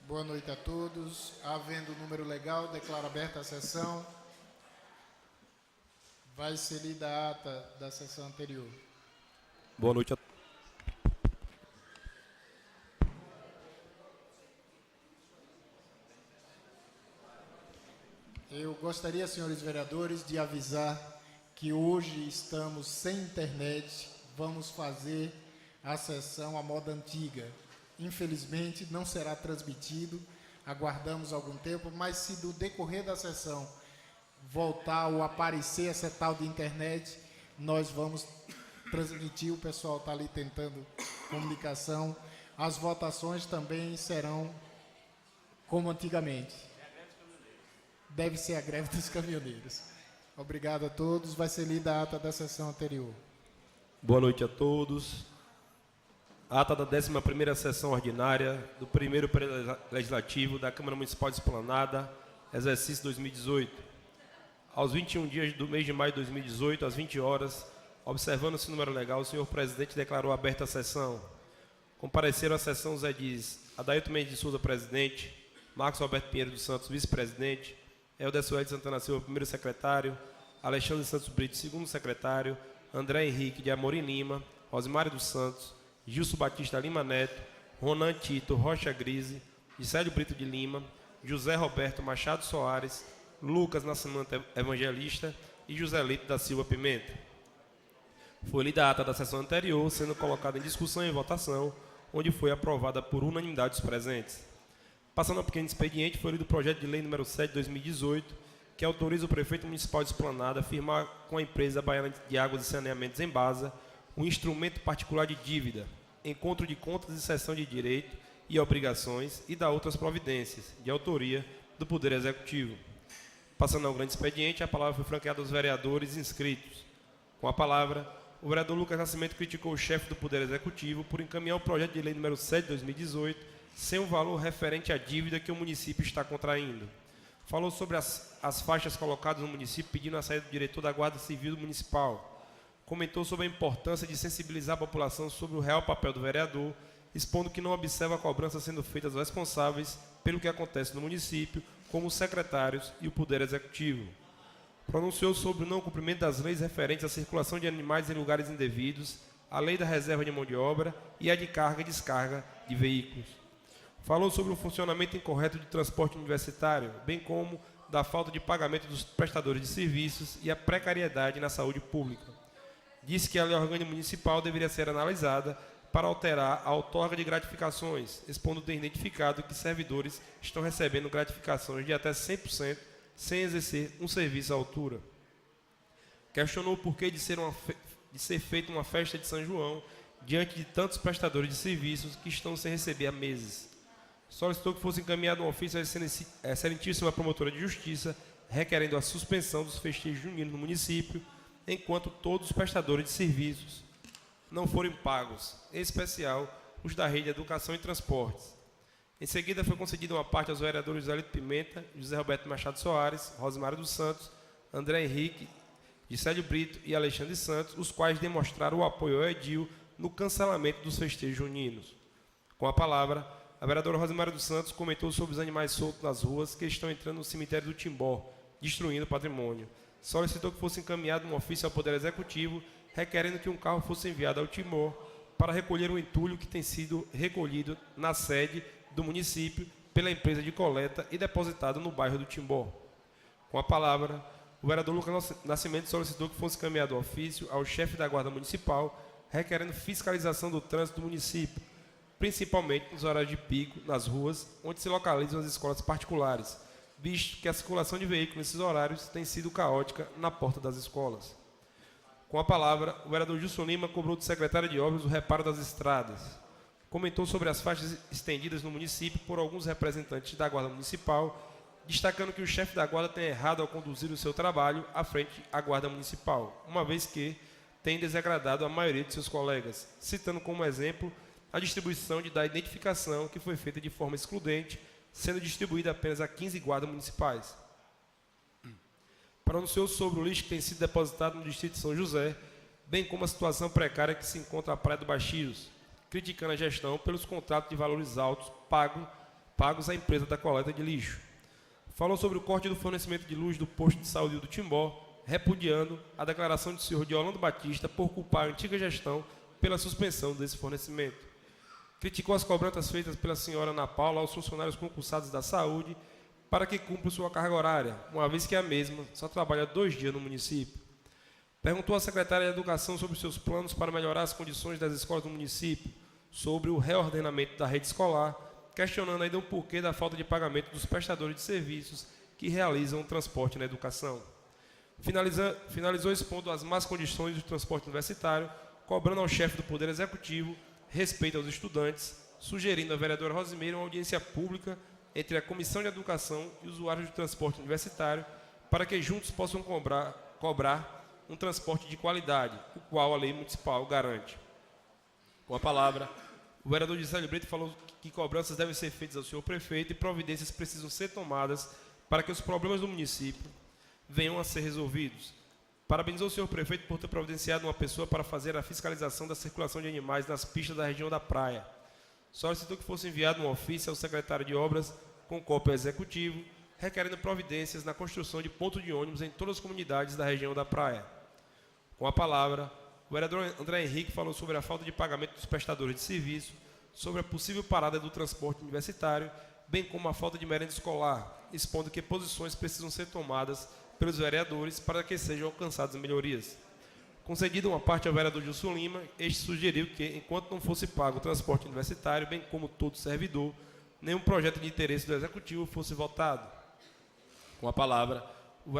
Boa noite a todos. Havendo número legal, declaro aberta a sessão. Vai ser lida a ata da sessão anterior. Boa noite a todos. Eu gostaria, senhores vereadores, de avisar que hoje estamos sem internet. Vamos fazer a sessão à moda antiga. Infelizmente, não será transmitido. Aguardamos algum tempo, mas se do decorrer da sessão voltar ou aparecer essa tal de internet, nós vamos transmitir. O pessoal está ali tentando comunicação. As votações também serão como antigamente. Deve ser a greve dos caminhoneiros. Obrigado a todos. Vai ser lida a ata da sessão anterior. Boa noite a todos. Ata da 11ª sessão ordinária do primeiro período legislativo da Câmara Municipal de Esplanada, exercício 2018. Aos 21 dias do mês de maio de 2018, às 20 horas, observando-se o número legal, o senhor presidente declarou aberta a sessão. Compareceram à sessão os edis Adailton Mendes de Souza, presidente; Marcos Alberto Pinheiro dos Santos, vice-presidente; Helder Soares Santana Silva, primeiro secretário; Alexandre Santos Brito, segundo secretário; André Henrique de Amorim Lima, Rosimário dos Santos, Gilson Batista Lima Neto, Ronan Tito Rocha Grise, Gisélio Brito de Lima, José Roberto Machado Soares, Lucas Nascimento Evangelista e José Leite da Silva Pimenta. Foi lida a ata da sessão anterior, sendo colocada em discussão e votação, onde foi aprovada por unanimidade dos presentes. Passando ao pequeno expediente, foi lido o projeto de lei número 7 de 2018, que autoriza o prefeito municipal de Esplanada a firmar com a empresa baiana de águas e saneamentos Embasa um instrumento particular de dívida, encontro de contas e cessão de direito e obrigações e da outras providências, de autoria do Poder Executivo. Passando ao grande expediente, a palavra foi franqueada aos vereadores inscritos. Com a palavra, o vereador Lucas Nascimento criticou o chefe do Poder Executivo por encaminhar o projeto de lei número 7 de 2018 sem o valor referente à dívida que o município está contraindo. Falou sobre as faixas colocadas no município pedindo a saída do diretor da Guarda Civil Municipal. Comentou sobre a importância de sensibilizar a população sobre o real papel do vereador, expondo que não observa a cobrança sendo feita aos responsáveis pelo que acontece no município, como os secretários e o Poder Executivo. Pronunciou sobre o não cumprimento das leis referentes à circulação de animais em lugares indevidos, a lei da reserva de mão de obra e a de carga e descarga de veículos. Falou sobre o funcionamento incorreto de transporte universitário, bem como da falta de pagamento dos prestadores de serviços e a precariedade na saúde pública. Disse que a lei orgânica municipal deveria ser analisada para alterar a outorga de gratificações, expondo ter identificado que servidores estão recebendo gratificações de até 100% sem exercer um serviço à altura. Questionou o porquê de ser feita uma festa de São João diante de tantos prestadores de serviços que estão sem receber há meses. Solicitou que fosse encaminhado um ofício à excelentíssima promotora de justiça, requerendo a suspensão dos festejos juninos no município, enquanto todos os prestadores de serviços não forem pagos, em especial os da rede de educação e transportes. Em seguida, foi concedida uma parte aos vereadores José Leite Pimenta, José Roberto Machado Soares, Rosimário dos Santos, André Henrique, Gisélio Brito e Alexandre Santos, os quais demonstraram o apoio ao edil no cancelamento dos festejos juninos. Com a palavra, a vereadora Rosimário dos Santos comentou sobre os animais soltos nas ruas que estão entrando no cemitério do Timbó, destruindo o patrimônio. Solicitou que fosse encaminhado um ofício ao Poder Executivo, requerendo que um carro fosse enviado ao Timor para recolher o entulho que tem sido recolhido na sede do município pela empresa de coleta e depositado no bairro do Timbó. Com a palavra, o vereador Lucas Nascimento solicitou que fosse encaminhado um ofício ao chefe da Guarda Municipal, requerendo fiscalização do trânsito do município, principalmente nos horários de pico, nas ruas, onde se localizam as escolas particulares, visto que a circulação de veículos nesses horários tem sido caótica na porta das escolas. Com a palavra, o vereador Gilson Lima cobrou do secretário de Obras o reparo das estradas. Comentou sobre as faixas estendidas no município por alguns representantes da Guarda Municipal, destacando que o chefe da Guarda tem errado ao conduzir o seu trabalho à frente à Guarda Municipal, uma vez que tem desagradado a maioria de seus colegas, citando como exemplo a distribuição da identificação que foi feita de forma excludente, sendo distribuída apenas a 15 guardas municipais. Pronunciou sobre o lixo que tem sido depositado no distrito de São José, bem como a situação precária que se encontra a Praia do Baixíos, criticando a gestão pelos contratos de valores altos pagos pagos à empresa da coleta de lixo. Falou sobre o corte do fornecimento de luz do posto de saúde do Timbó, repudiando a declaração do senhor de Orlando Batista por culpar a antiga gestão pela suspensão desse fornecimento. Criticou as cobranças feitas pela senhora Ana Paula aos funcionários concursados da saúde para que cumpram sua carga horária, uma vez que a mesma só trabalha 2 dias no município. Perguntou à secretária de Educação sobre seus planos para melhorar as condições das escolas do município, sobre o reordenamento da rede escolar, questionando ainda o porquê da falta de pagamento dos prestadores de serviços que realizam o transporte na educação. Finalizou expondo as más condições do transporte universitário, cobrando ao chefe do Poder Executivo respeito aos estudantes, sugerindo à vereadora Rosimeira uma audiência pública entre a Comissão de Educação e usuários do transporte universitário para que juntos possam cobrar um transporte de qualidade, o qual a lei municipal garante. Com a palavra, o vereador Gisélio Brito falou que cobranças devem ser feitas ao senhor prefeito e providências precisam ser tomadas para que os problemas do município venham a ser resolvidos. Parabenizou o senhor prefeito por ter providenciado uma pessoa para fazer a fiscalização da circulação de animais nas pistas da região da praia. Solicitou que fosse enviado um ofício ao secretário de Obras com cópia ao executivo, requerendo providências na construção de ponto de ônibus em todas as comunidades da região da praia. Com a palavra, o vereador André Henrique falou sobre a falta de pagamento dos prestadores de serviço, sobre a possível parada do transporte universitário, bem como a falta de merenda escolar, expondo que posições precisam ser tomadas pelos vereadores para que sejam alcançadas melhorias. Concedida uma parte ao vereador Gilson Lima, este sugeriu que, enquanto não fosse pago o transporte universitário, bem como todo servidor, nenhum projeto de interesse do Executivo fosse votado. Com a palavra, o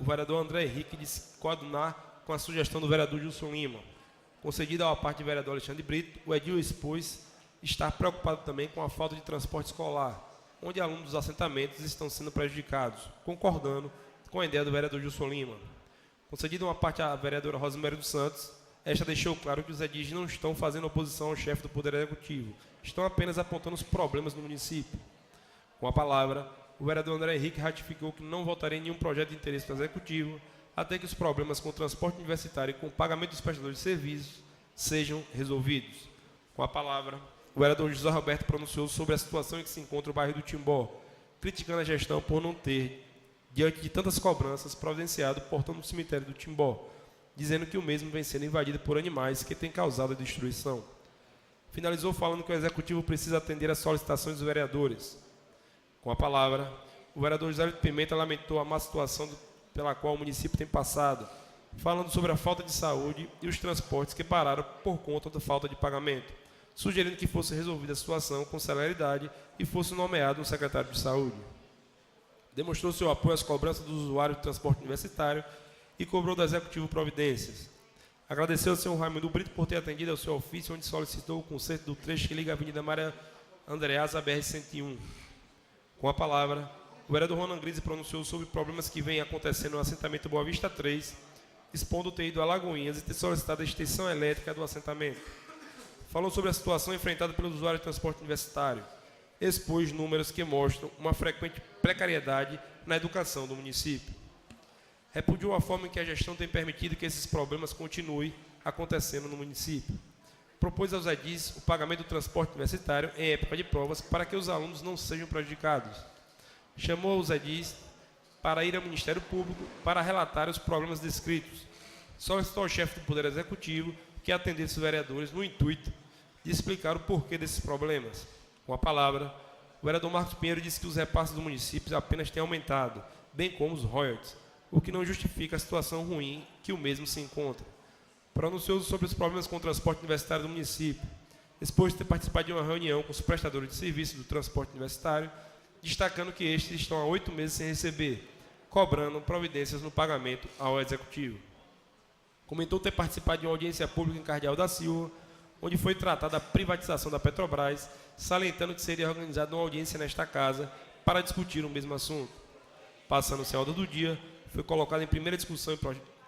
vereador André Henrique disse coadunar com a sugestão do vereador Gilson Lima. Concedida à parte do vereador Alexandre Brito, o edil expôs estar preocupado também com a falta de transporte escolar, onde alunos dos assentamentos estão sendo prejudicados, concordando com a ideia do vereador Gilson Lima. Concedida uma parte à vereadora Rosiméria dos Santos, esta deixou claro que os edis não estão fazendo oposição ao chefe do Poder Executivo, estão apenas apontando os problemas no município. Com a palavra, o vereador André Henrique ratificou que não votaria em nenhum projeto de interesse do Executivo, até que os problemas com o transporte universitário e com o pagamento dos prestadores de serviços sejam resolvidos. Com a palavra, o vereador José Roberto pronunciou sobre a situação em que se encontra o bairro do Timbó, criticando a gestão por não ter, diante de tantas cobranças, providenciado o portão do cemitério do Timbó, dizendo que o mesmo vem sendo invadido por animais que têm causado a destruição. Finalizou falando que o Executivo precisa atender às solicitações dos vereadores. Com a palavra, o vereador José Pimenta lamentou a má situação pela qual o município tem passado, falando sobre a falta de saúde e os transportes que pararam por conta da falta de pagamento, sugerindo que fosse resolvida a situação com celeridade e fosse nomeado um secretário de saúde. Demonstrou seu apoio às cobranças dos usuários do transporte universitário e cobrou do Executivo providências. Agradeceu ao senhor Raimundo Brito por ter atendido ao seu ofício, onde solicitou o conserto do trecho que liga a Avenida Maria Andreasa à BR-101. Com a palavra, o vereador Ronan Grise pronunciou sobre problemas que vêm acontecendo no assentamento Boa Vista 3, expondo ter ido a Lagoinhas e ter solicitado a extensão elétrica do assentamento. Falou sobre a situação enfrentada pelos usuários de transporte universitário, expôs números que mostram uma frequente precariedade na educação do município. Repudiou a forma em que a gestão tem permitido que esses problemas continuem acontecendo no município. Propôs aos edis o pagamento do transporte universitário em época de provas para que os alunos não sejam prejudicados. Chamou os edis para ir ao Ministério Público para relatar os problemas descritos. Solicitou ao chefe do Poder Executivo que atendesse os vereadores no intuito de explicar o porquê desses problemas. Com a palavra, o vereador Marcos Pinheiro disse que os repasses do município apenas têm aumentado, bem como os royalties, o que não justifica a situação ruim que o mesmo se encontra. Pronunciou-se sobre os problemas com o transporte universitário do município, expôs ter participado de uma reunião com os prestadores de serviços do transporte universitário, destacando que estes estão há 8 meses sem receber, cobrando providências no pagamento ao Executivo. Comentou ter participado de uma audiência pública em Cardeal da Silva, onde foi tratada a privatização da Petrobras, salientando que seria organizada uma audiência nesta casa para discutir o mesmo assunto. Passando-se a ordem do dia, foi colocado em primeira discussão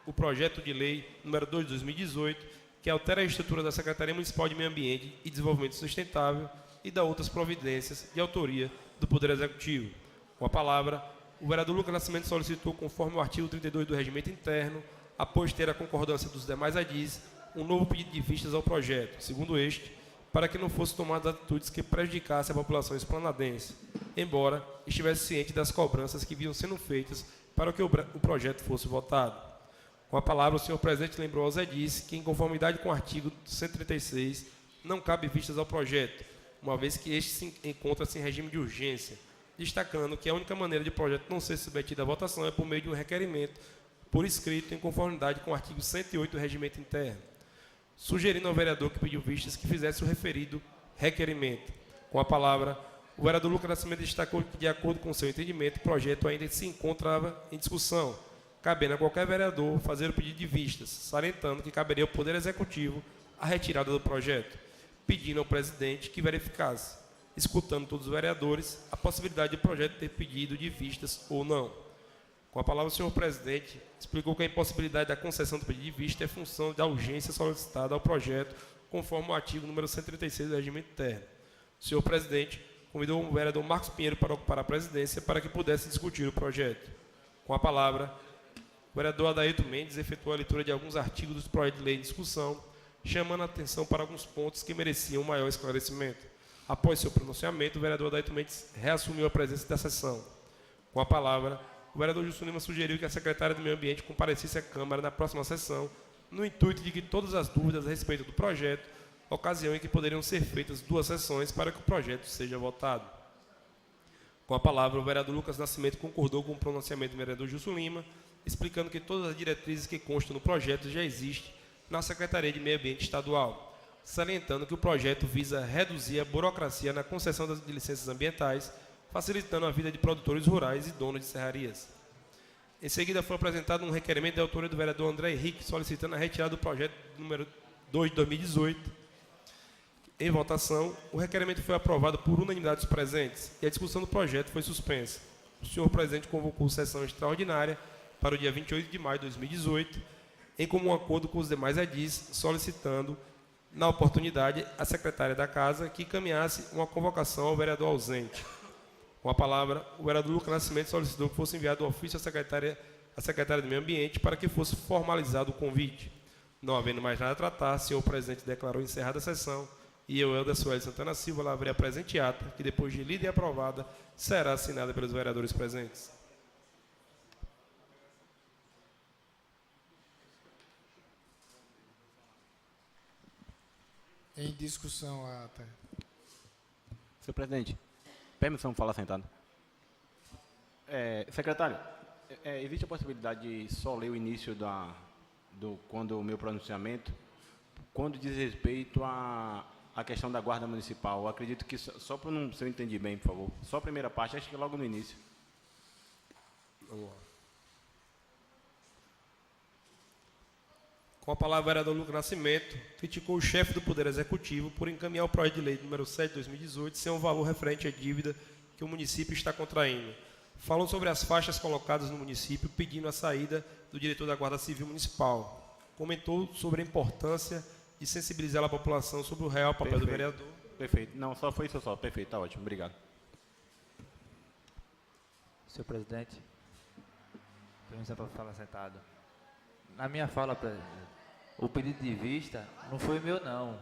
o projeto de lei número 2 de 2018, que altera a estrutura da Secretaria Municipal de Meio Ambiente e Desenvolvimento Sustentável e dá outras providências de autoria do Poder Executivo. Com a palavra, o vereador Lucas Nascimento solicitou, conforme o artigo 32 do Regimento Interno, após ter a concordância dos demais edis, um novo pedido de vistas ao projeto, segundo este, para que não fossem tomadas atitudes que prejudicassem a população esplanadense. embora estivesse ciente das cobranças que vinham sendo feitas para que o projeto fosse votado. Com a palavra, o senhor presidente lembrou aos edis que, em conformidade com o artigo 136, não cabe vistas ao projeto, uma vez que este encontra-se em regime de urgência, destacando que a única maneira de o projeto não ser submetido à votação é por meio de um requerimento por escrito em conformidade com o artigo 108 do Regimento Interno, sugerindo ao vereador que pediu vistas que fizesse o referido requerimento. Com a palavra, o vereador Lucas Nascimento destacou que, de acordo com seu entendimento, o projeto ainda se encontrava em discussão, cabendo a qualquer vereador fazer o pedido de vistas, salientando que caberia ao Poder Executivo a retirada do projeto, pedindo ao presidente que verificasse, escutando todos os vereadores, a possibilidade do projeto ter pedido de vistas ou não. Com a palavra, o senhor presidente explicou que a impossibilidade da concessão do pedido de vista é função da urgência solicitada ao projeto, conforme o artigo número 136 do Regimento Interno. O senhor presidente convidou o vereador Marcos Pinheiro para ocupar a presidência para que pudesse discutir o projeto. Com a palavra, o vereador Adailton Mendes efetuou a leitura de alguns artigos do projeto de lei em discussão, chamando a atenção para alguns pontos que mereciam maior esclarecimento. Após seu pronunciamento, o vereador Adailton Mendes reassumiu a presença da sessão. Com a palavra, o vereador Gilson Lima sugeriu que a secretária do Meio Ambiente comparecesse à Câmara na próxima sessão, no intuito de que todas as dúvidas a respeito do projeto, ocasião em que poderiam ser feitas 2 sessões para que o projeto seja votado. Com a palavra, o vereador Lucas Nascimento concordou com o pronunciamento do vereador Gilson Lima, explicando que todas as diretrizes que constam no projeto já existem na Secretaria de Meio Ambiente Estadual, salientando que o projeto visa reduzir a burocracia na concessão de licenças ambientais, facilitando a vida de produtores rurais e donos de serrarias. Em seguida, foi apresentado um requerimento de autoria do vereador André Henrique, solicitando a retirada do projeto número 2 de 2018. Em votação, o requerimento foi aprovado por unanimidade dos presentes e a discussão do projeto foi suspensa. O senhor presidente convocou sessão extraordinária para o dia 28 de maio de 2018, em comum acordo com os demais edis, solicitando, na oportunidade, a secretária da Casa que encaminhasse uma convocação ao vereador ausente. Com a palavra, o vereador Lucas Nascimento solicitou que fosse enviado um ofício à secretária do Meio Ambiente para que fosse formalizado o convite. Não havendo mais nada a tratar, o senhor presidente declarou encerrada a sessão e eu, Helder Soares Santana Silva, lavrei a presente ata, que depois de lida e aprovada, será assinada pelos vereadores presentes. Em discussão a ata. Senhor presidente, permissão de falar sentado. Secretário, existe a possibilidade de só ler o início quando o meu pronunciamento, quando diz respeito à questão da Guarda Municipal. Eu acredito que, só para não, se eu entendi bem, por favor, só a primeira parte, acho que é logo no início. Vamos lá. Com a palavra, o vereador Lucas Nascimento criticou o chefe do Poder Executivo por encaminhar o projeto de lei número 7 de 2018 sem um valor referente à dívida que o município está contraindo. Falou sobre as faixas colocadas no município, pedindo a saída do diretor da Guarda Civil Municipal. Comentou sobre a importância de sensibilizar a população sobre o real papel do vereador. Perfeito. Não, só foi isso só. Perfeito, está ótimo. Obrigado. Senhor presidente, permissão para falar sentado. Na minha fala, o pedido de vista não foi meu, não.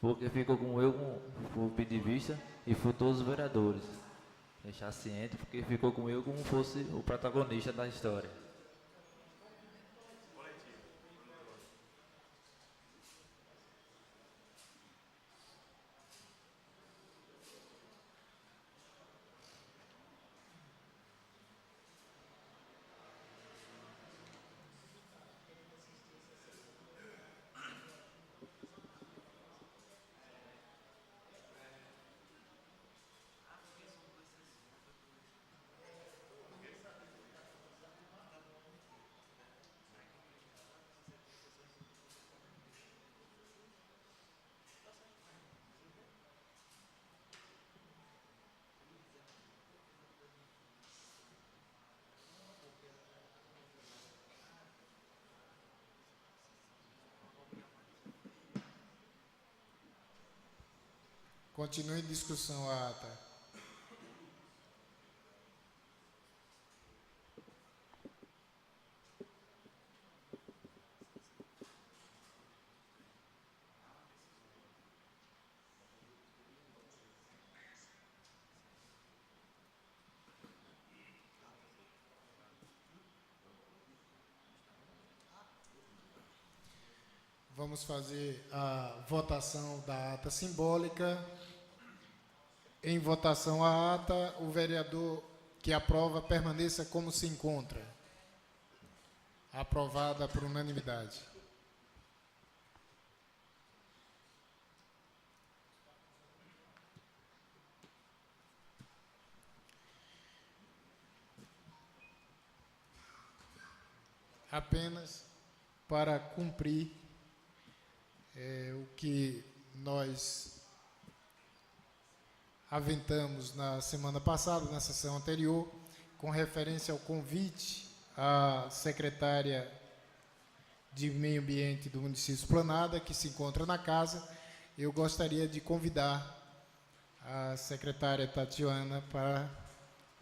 Porque ficou com eu com o pedido de vista e foi todos os vereadores. Deixar ciente, porque ficou com eu como fosse o protagonista da história. Continue em discussão a ata. Vamos fazer a votação da ata simbólica. Em votação a ata, o vereador que aprova permaneça como se encontra. Aprovada por unanimidade. Apenas para cumprir o que nós aventamos na semana passada, na sessão anterior, com referência ao convite à secretária de Meio Ambiente do município de Esplanada, que se encontra na casa. Eu gostaria de convidar a secretária Tatiana para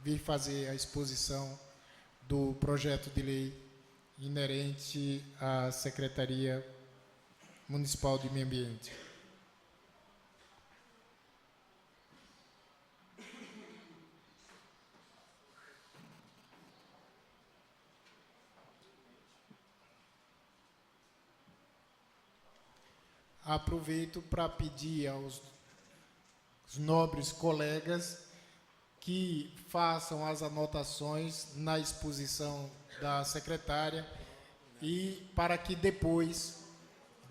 vir fazer a exposição do projeto de lei inerente à Secretaria Municipal de Meio Ambiente. Aproveito para pedir aos nobres colegas que façam as anotações na exposição da secretária e para que depois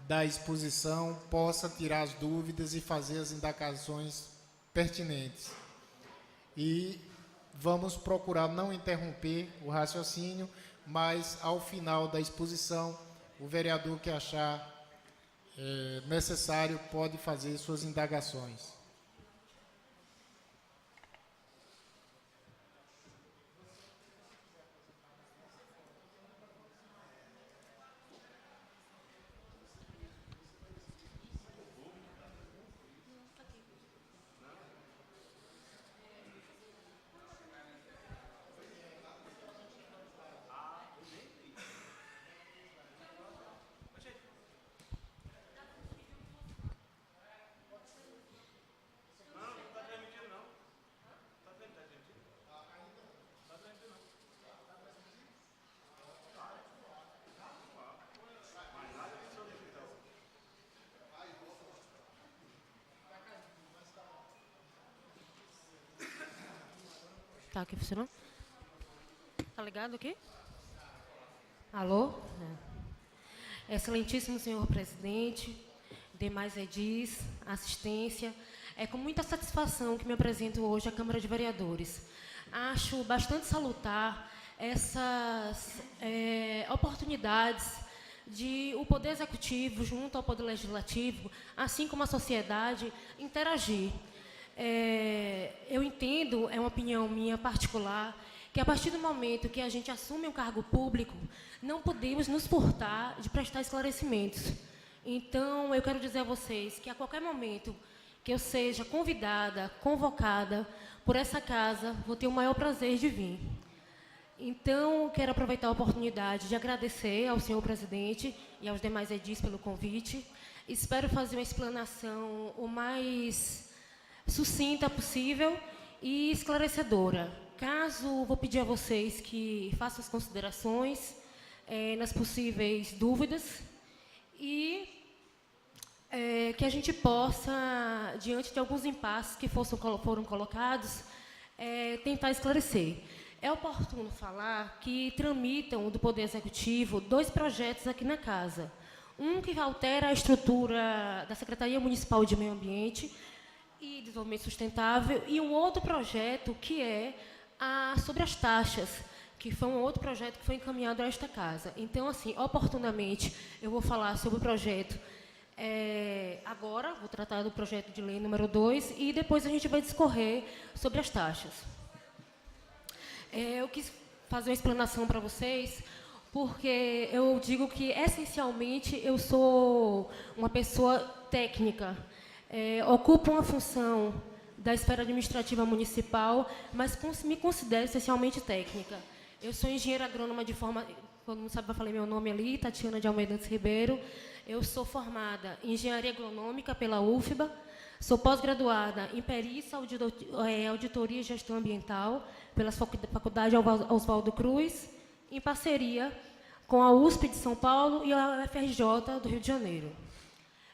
da exposição possa tirar as dúvidas e fazer as indagações pertinentes. E vamos procurar não interromper o raciocínio, mas ao final da exposição, o vereador que achar necessário pode fazer suas indagações. Tá aqui funcionando? Tá ligado aqui? Alô? Excelentíssimo senhor presidente, demais edis, assistência, é com muita satisfação que me apresento hoje à Câmara de Vereadores. Acho bastante salutar essas oportunidades de o Poder Executivo, junto ao Poder Legislativo, assim como a sociedade, interagir. Eu entendo, é uma opinião minha particular, que a partir do momento que a gente assume um cargo público, não podemos nos furtar de prestar esclarecimentos. Então, eu quero dizer a vocês que a qualquer momento que eu seja convidada, convocada por essa casa, vou ter o maior prazer de vir. Então, quero aproveitar a oportunidade de agradecer ao senhor presidente e aos demais edis pelo convite. Espero fazer uma explanação o mais sucinta possível e esclarecedora. Caso, vou pedir a vocês que façam as considerações nas possíveis dúvidas e que a gente possa, diante de alguns impasses que foram colocados, tentar esclarecer. É oportuno falar que tramitam do Poder Executivo 2 projetos aqui na casa. Um que altera a estrutura da Secretaria Municipal de Meio Ambiente e Desenvolvimento Sustentável, e um outro projeto que é sobre as taxas, que foi um outro projeto que foi encaminhado a esta casa. Então, assim, oportunamente, eu vou falar sobre o projeto agora, vou tratar do projeto de lei número 2, e depois a gente vai discorrer sobre as taxas. Eu quis fazer uma explanação para vocês, porque eu digo que, essencialmente, eu sou uma pessoa técnica, ocupo uma função da esfera administrativa municipal, mas me considero essencialmente técnica. Eu sou engenheira agrônoma de forma... Todo mundo sabe, eu falei meu nome ali, Tatiana de Almeida Ribeiro. Eu sou formada em engenharia agronômica pela UFBA, sou pós-graduada em perícia, auditoria e gestão ambiental pela Faculdade Oswaldo Cruz, em parceria com a USP de São Paulo e a UFRJ do Rio de Janeiro.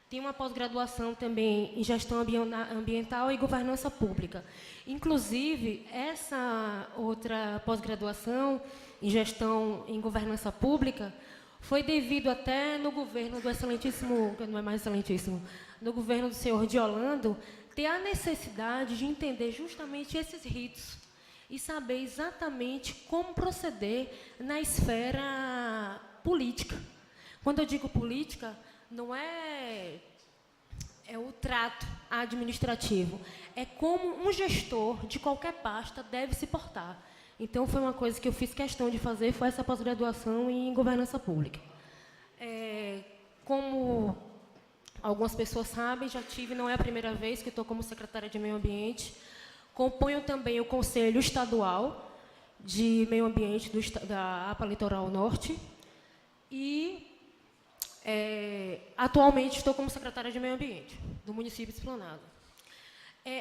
Tenho uma pós-graduação também em gestão ambiental e governança pública. Inclusive, essa outra pós-graduação em gestão em governança pública foi devido até no governo do excelentíssimo, não é mais excelentíssimo, no governo do senhor de Orlando, ter a necessidade de entender justamente esses ritos e saber exatamente como proceder na esfera política. Quando eu digo política, não é o trato administrativo, é como um gestor de qualquer pasta deve se portar. Então, foi uma coisa que eu fiz questão de fazer, foi essa pós-graduação em governança pública. Como algumas pessoas sabem, já tive, não é a primeira vez que estou como secretária de Meio Ambiente, componho também o Conselho Estadual de Meio Ambiente da APA Litoral Norte e, atualmente, estou como secretária de Meio Ambiente do município de Esplanada.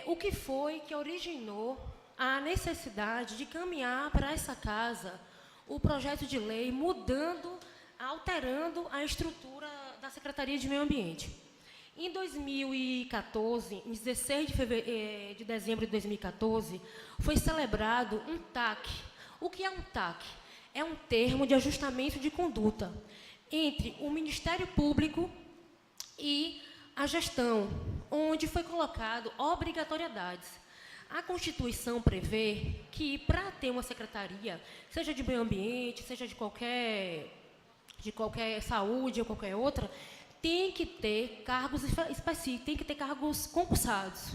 O que foi que originou a necessidade de caminhar para essa casa o projeto de lei mudando, alterando a estrutura da Secretaria de Meio Ambiente. Em 2014, em 16 de dezembro de 2014, foi celebrado um TAC. O que é um TAC? É um termo de ajustamento de conduta entre o Ministério Público e a gestão, onde foi colocado obrigatoriedades. A Constituição prevê que, para ter uma secretaria, seja de meio ambiente, seja de qualquer saúde ou qualquer outra, tem que ter cargos específicos, tem que ter cargos concursados.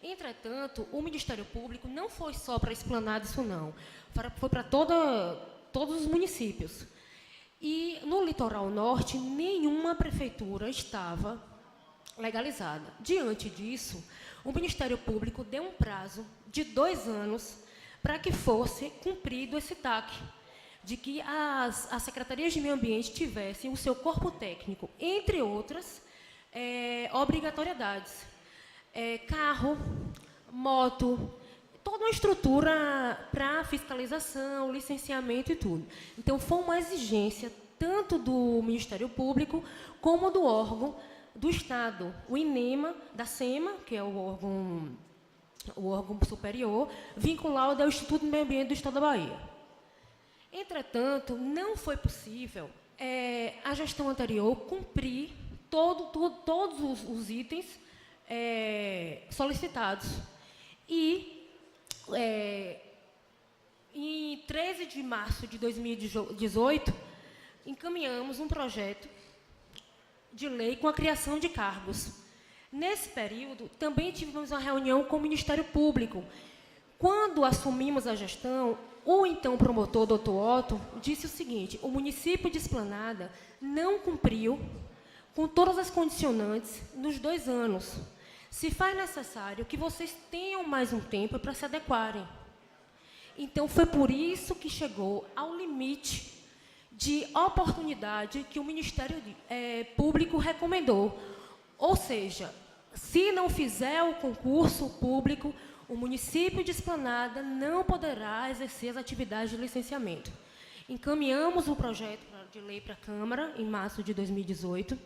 Entretanto, o Ministério Público não foi só para Esplanada isso não, foi para todos os municípios. E no litoral norte, nenhuma prefeitura estava legalizada. Diante disso, o Ministério Público deu um prazo de 2 anos para que fosse cumprido esse TAC, de que as secretarias de meio ambiente tivessem o seu corpo técnico, entre outras obrigatoriedades. Carro, moto, toda uma estrutura para fiscalização, licenciamento e tudo. Então, foi uma exigência tanto do Ministério Público como do órgão do Estado, o INEMA, da SEMA, que é o órgão superior, vinculado ao Instituto do Meio Ambiente do Estado da Bahia. Entretanto, não foi possível a gestão anterior cumprir todos os itens solicitados. E, em 13 de março de 2018, encaminhamos um projeto de lei com a criação de cargos. Nesse período, também tivemos uma reunião com o Ministério Público. Quando assumimos a gestão, o então promotor, doutor Otto, disse o seguinte: o município de Esplanada não cumpriu com todas as condicionantes nos 2 anos. Se faz necessário que vocês tenham mais um tempo para se adequarem. Então, foi por isso que chegou ao limite de oportunidade que o Ministério Público recomendou. Ou seja, se não fizer o concurso público, o município de Esplanada não poderá exercer as atividades de licenciamento. Encaminhamos o projeto de lei para a Câmara em março de 2018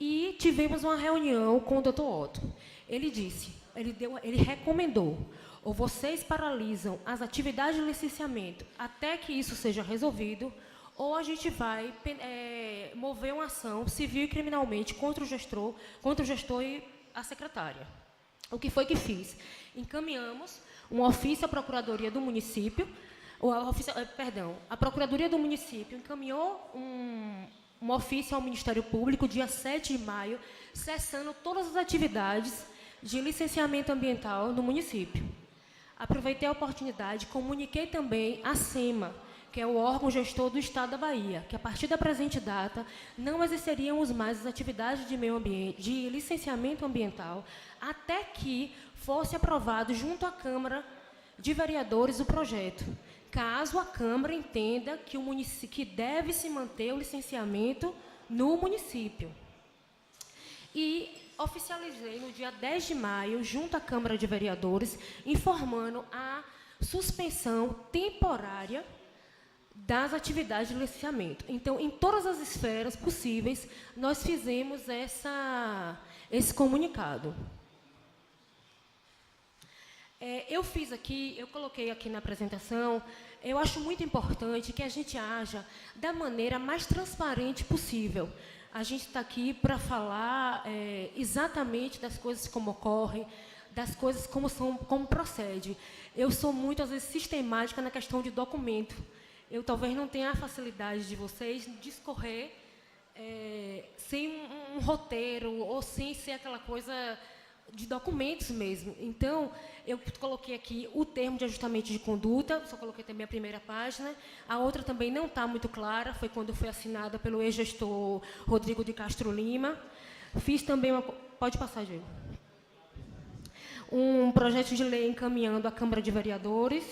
e tivemos uma reunião com o doutor Otto. Ele disse, ele recomendou: ou vocês paralisam as atividades de licenciamento até que isso seja resolvido, ou a gente vai mover uma ação civil e criminalmente contra o gestor e a secretária. O que foi que fiz? Encaminhamos um ofício à Procuradoria do município, a Procuradoria do município encaminhou um ofício ao Ministério Público, dia 7 de maio, cessando todas as atividades de licenciamento ambiental no município. Aproveitei a oportunidade, comuniquei também à SEMA, que é o órgão gestor do Estado da Bahia, que a partir da presente data não exerceríamos mais as atividades de meio ambiente, de licenciamento ambiental, até que fosse aprovado junto à Câmara de Vereadores o projeto, caso a Câmara entenda que deve se manter o licenciamento no município. E oficializei no dia 10 de maio, junto à Câmara de Vereadores, informando a suspensão temporária das atividades de licenciamento. Então, em todas as esferas possíveis, nós fizemos esse comunicado. Eu coloquei aqui na apresentação, eu acho muito importante que a gente haja da maneira mais transparente possível. A gente está aqui para falar exatamente das coisas como ocorrem, das coisas como procede. Eu sou muito, às vezes, sistemática na questão de documento. Eu talvez não tenha a facilidade de vocês discorrer sem um roteiro ou sem ser aquela coisa de documentos mesmo. Então, eu coloquei aqui o termo de ajustamento de conduta, só coloquei também a primeira página. A outra também não está muito clara, foi quando foi assinada pelo ex-gestor Rodrigo de Castro Lima. Fiz também uma... Pode passar, Diego. Um projeto de lei encaminhando à Câmara de Vereadores.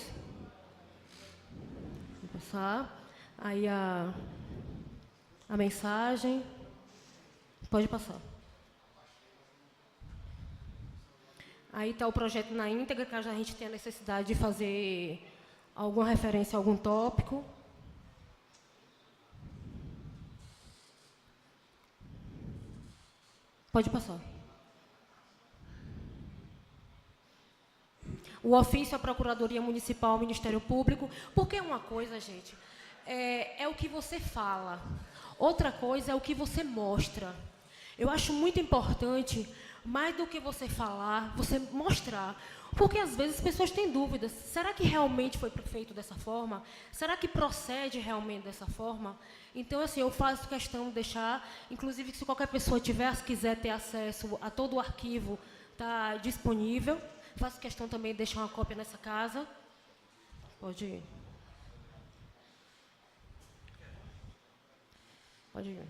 Vou passar. Aí a mensagem. Pode passar. Aí está o projeto na íntegra, caso a gente tenha necessidade de fazer alguma referência a algum tópico. Pode passar. O ofício à Procuradoria Municipal, ao Ministério Público, porque uma coisa, gente, é o que você fala, outra coisa é o que você mostra. Eu acho muito importante, mais do que você falar, você mostrar. Porque, às vezes, as pessoas têm dúvidas. Será que realmente foi feito dessa forma? Será que procede realmente dessa forma? Então, assim, eu faço questão de deixar, inclusive, se qualquer pessoa quiser ter acesso a todo o arquivo, está disponível. Faço questão também de deixar uma cópia nessa casa. Pode ir. Pode ir.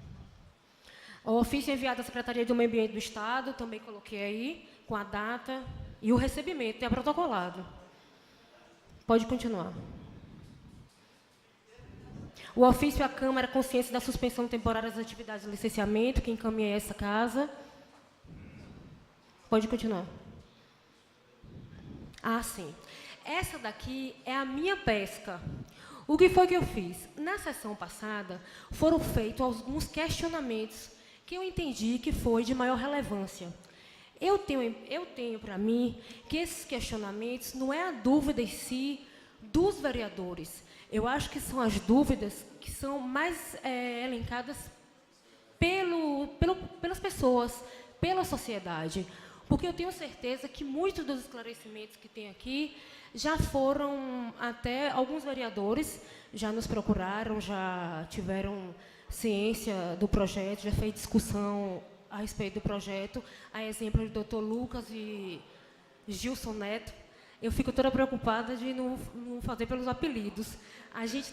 O ofício enviado à Secretaria do Meio Ambiente do Estado, também coloquei aí, com a data e o recebimento, é protocolado. Pode continuar. O ofício à Câmara, consciência da suspensão temporária das atividades de licenciamento, que encaminhei a essa casa. Pode continuar. Ah, sim. Essa daqui é a minha pesca. O que foi que eu fiz? Na sessão passada, foram feitos alguns questionamentos que eu entendi que foi de maior relevância. Eu tenho para mim que esses questionamentos não é a dúvida em si dos vereadores. Eu acho que são as dúvidas que são mais elencadas pelas pessoas, pela sociedade. Porque eu tenho certeza que muitos dos esclarecimentos que tem aqui já foram até alguns vereadores, já nos procuraram, já tiveram ciência do projeto, já fez discussão a respeito do projeto, a exemplo do Dr. Lucas e Gilson Neto. Eu fico toda preocupada de não fazer pelos apelidos. A gente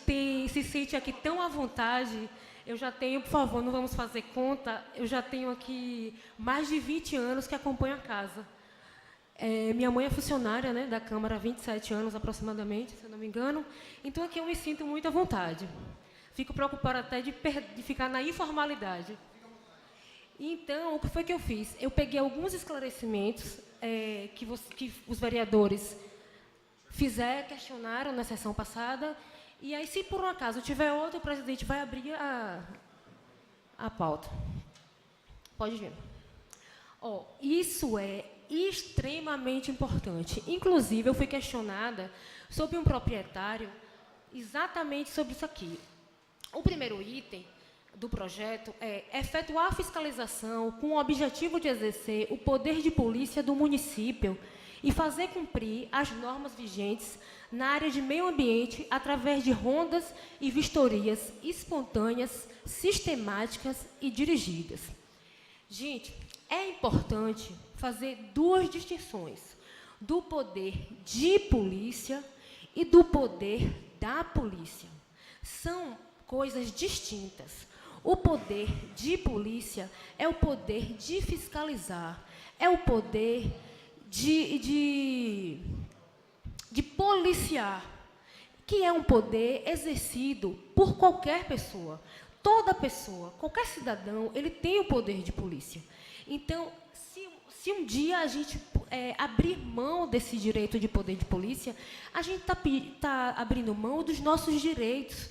se sente aqui tão à vontade. Eu já tenho, por favor, não vamos fazer conta, eu já tenho aqui mais de 20 anos que acompanho a casa. Minha mãe é funcionária, né, da Câmara há 27 anos aproximadamente, se eu não me engano. Então, aqui eu me sinto muito à vontade. Fico preocupada até de ficar na informalidade. Então, o que foi que eu fiz? Eu peguei alguns esclarecimentos que os vereadores questionaram na sessão passada, e aí, se por um acaso tiver outro, o presidente vai abrir a pauta. Pode vir. Isso é extremamente importante. Inclusive, eu fui questionada sobre um proprietário exatamente sobre isso aqui. O primeiro item do projeto é efetuar a fiscalização com o objetivo de exercer o poder de polícia do município e fazer cumprir as normas vigentes na área de meio ambiente através de rondas e vistorias espontâneas, sistemáticas e dirigidas. Gente, é importante fazer duas distinções do poder de polícia e do poder da polícia. São coisas distintas. O poder de polícia é o poder de fiscalizar, é o poder de policiar, que é um poder exercido por qualquer pessoa. Toda pessoa, qualquer cidadão, ele tem o poder de polícia. Então, se um dia a gente abrir mão desse direito de poder de polícia, a gente está abrindo mão dos nossos direitos.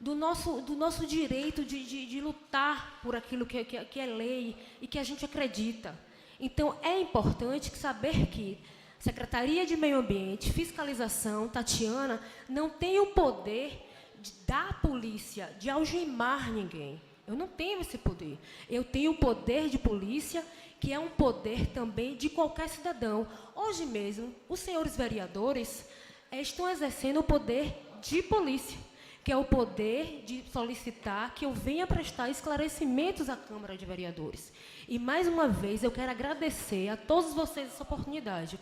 do nosso direito de lutar por aquilo que é lei e que a gente acredita. Então, é importante saber que Secretaria de Meio Ambiente, Fiscalização, Tatiana, não tem o poder da polícia de algemar ninguém. Eu não tenho esse poder. Eu tenho o poder de polícia, que é um poder também de qualquer cidadão. Hoje mesmo, os senhores vereadores estão exercendo o poder de polícia, que é o poder de solicitar que eu venha prestar esclarecimentos à Câmara de Vereadores. E, mais uma vez, eu quero agradecer a todos vocês essa oportunidade,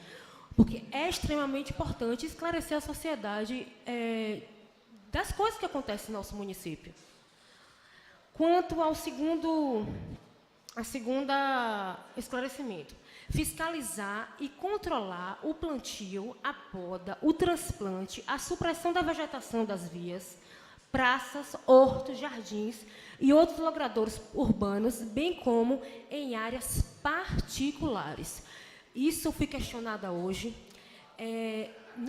porque é extremamente importante esclarecer a sociedade das coisas que acontecem no nosso município. Quanto ao segundo esclarecimento, fiscalizar e controlar o plantio, a poda, o transplante, a supressão da vegetação das vias, praças, hortos, jardins e outros logradouros urbanos, bem como em áreas particulares. Isso eu fui questionada hoje.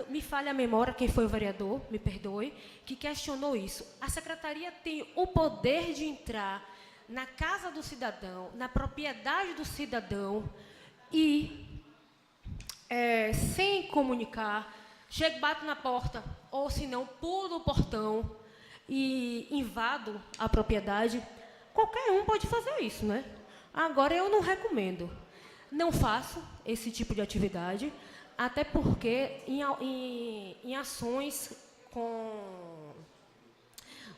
Me falha a memória, quem foi o vereador, me perdoe, que questionou isso. A secretaria tem o poder de entrar na casa do cidadão, na propriedade do cidadão e, sem comunicar, chego, bato na porta, ou se não, pulo o portão e invado a propriedade. Qualquer um pode fazer isso, né? Agora, eu não recomendo. Não faço esse tipo de atividade, até porque em ações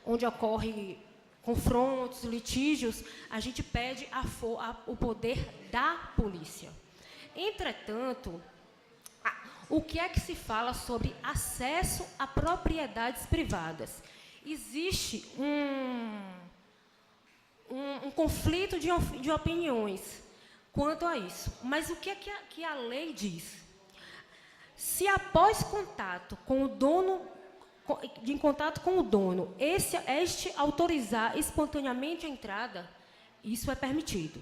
onde ocorre confrontos, litígios, a gente pede o poder da polícia. Entretanto, o que é que se fala sobre acesso a propriedades privadas? Existe um conflito de opiniões quanto a isso. Mas o que é que a lei diz? Se após contato com o dono, este autorizar espontaneamente a entrada, isso é permitido.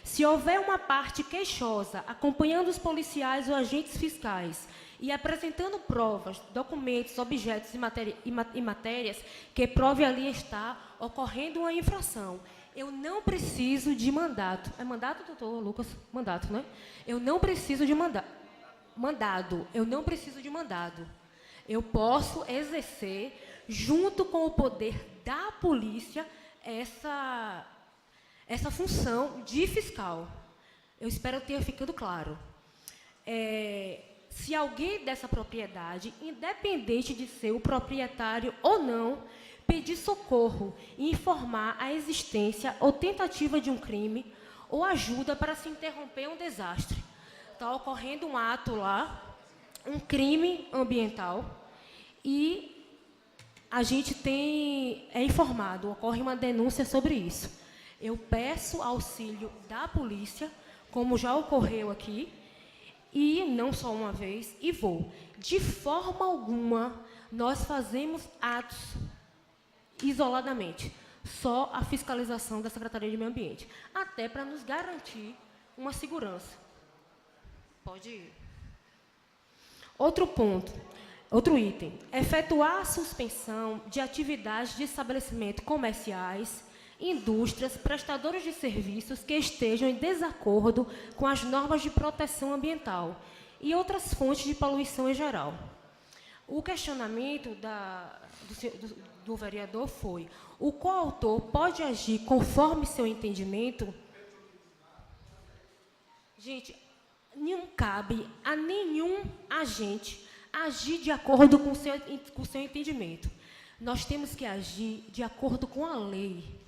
Se houver uma parte queixosa acompanhando os policiais ou agentes fiscais e apresentando provas, documentos, objetos e matérias que prove ali está ocorrendo uma infração, eu não preciso de mandato. É mandato, doutor Lucas? Mandato, né? Eu não preciso de mandado. Eu não preciso de mandado. Eu posso exercer, junto com o poder da polícia, essa função de fiscal. Eu espero ter ficado claro. Se alguém dessa propriedade, independente de ser o proprietário ou não, pedir socorro e informar a existência ou tentativa de um crime ou ajuda para se interromper um desastre. Está ocorrendo um ato lá, um crime ambiental, e a gente é informado, ocorre uma denúncia sobre isso. Eu peço auxílio da polícia, como já ocorreu aqui, e não só uma vez, e vou. De forma alguma, nós fazemos atos isoladamente, só a fiscalização da Secretaria de Meio Ambiente, até para nos garantir uma segurança. Pode ir. Outro ponto, outro item, efetuar a suspensão de atividades de estabelecimento comerciais, indústrias, prestadores de serviços que estejam em desacordo com as normas de proteção ambiental e outras fontes de poluição em geral. O questionamento do vereador foi: o coautor pode agir conforme seu entendimento? Gente, não cabe a nenhum agente agir de acordo com o seu entendimento. Nós temos que agir de acordo com a lei.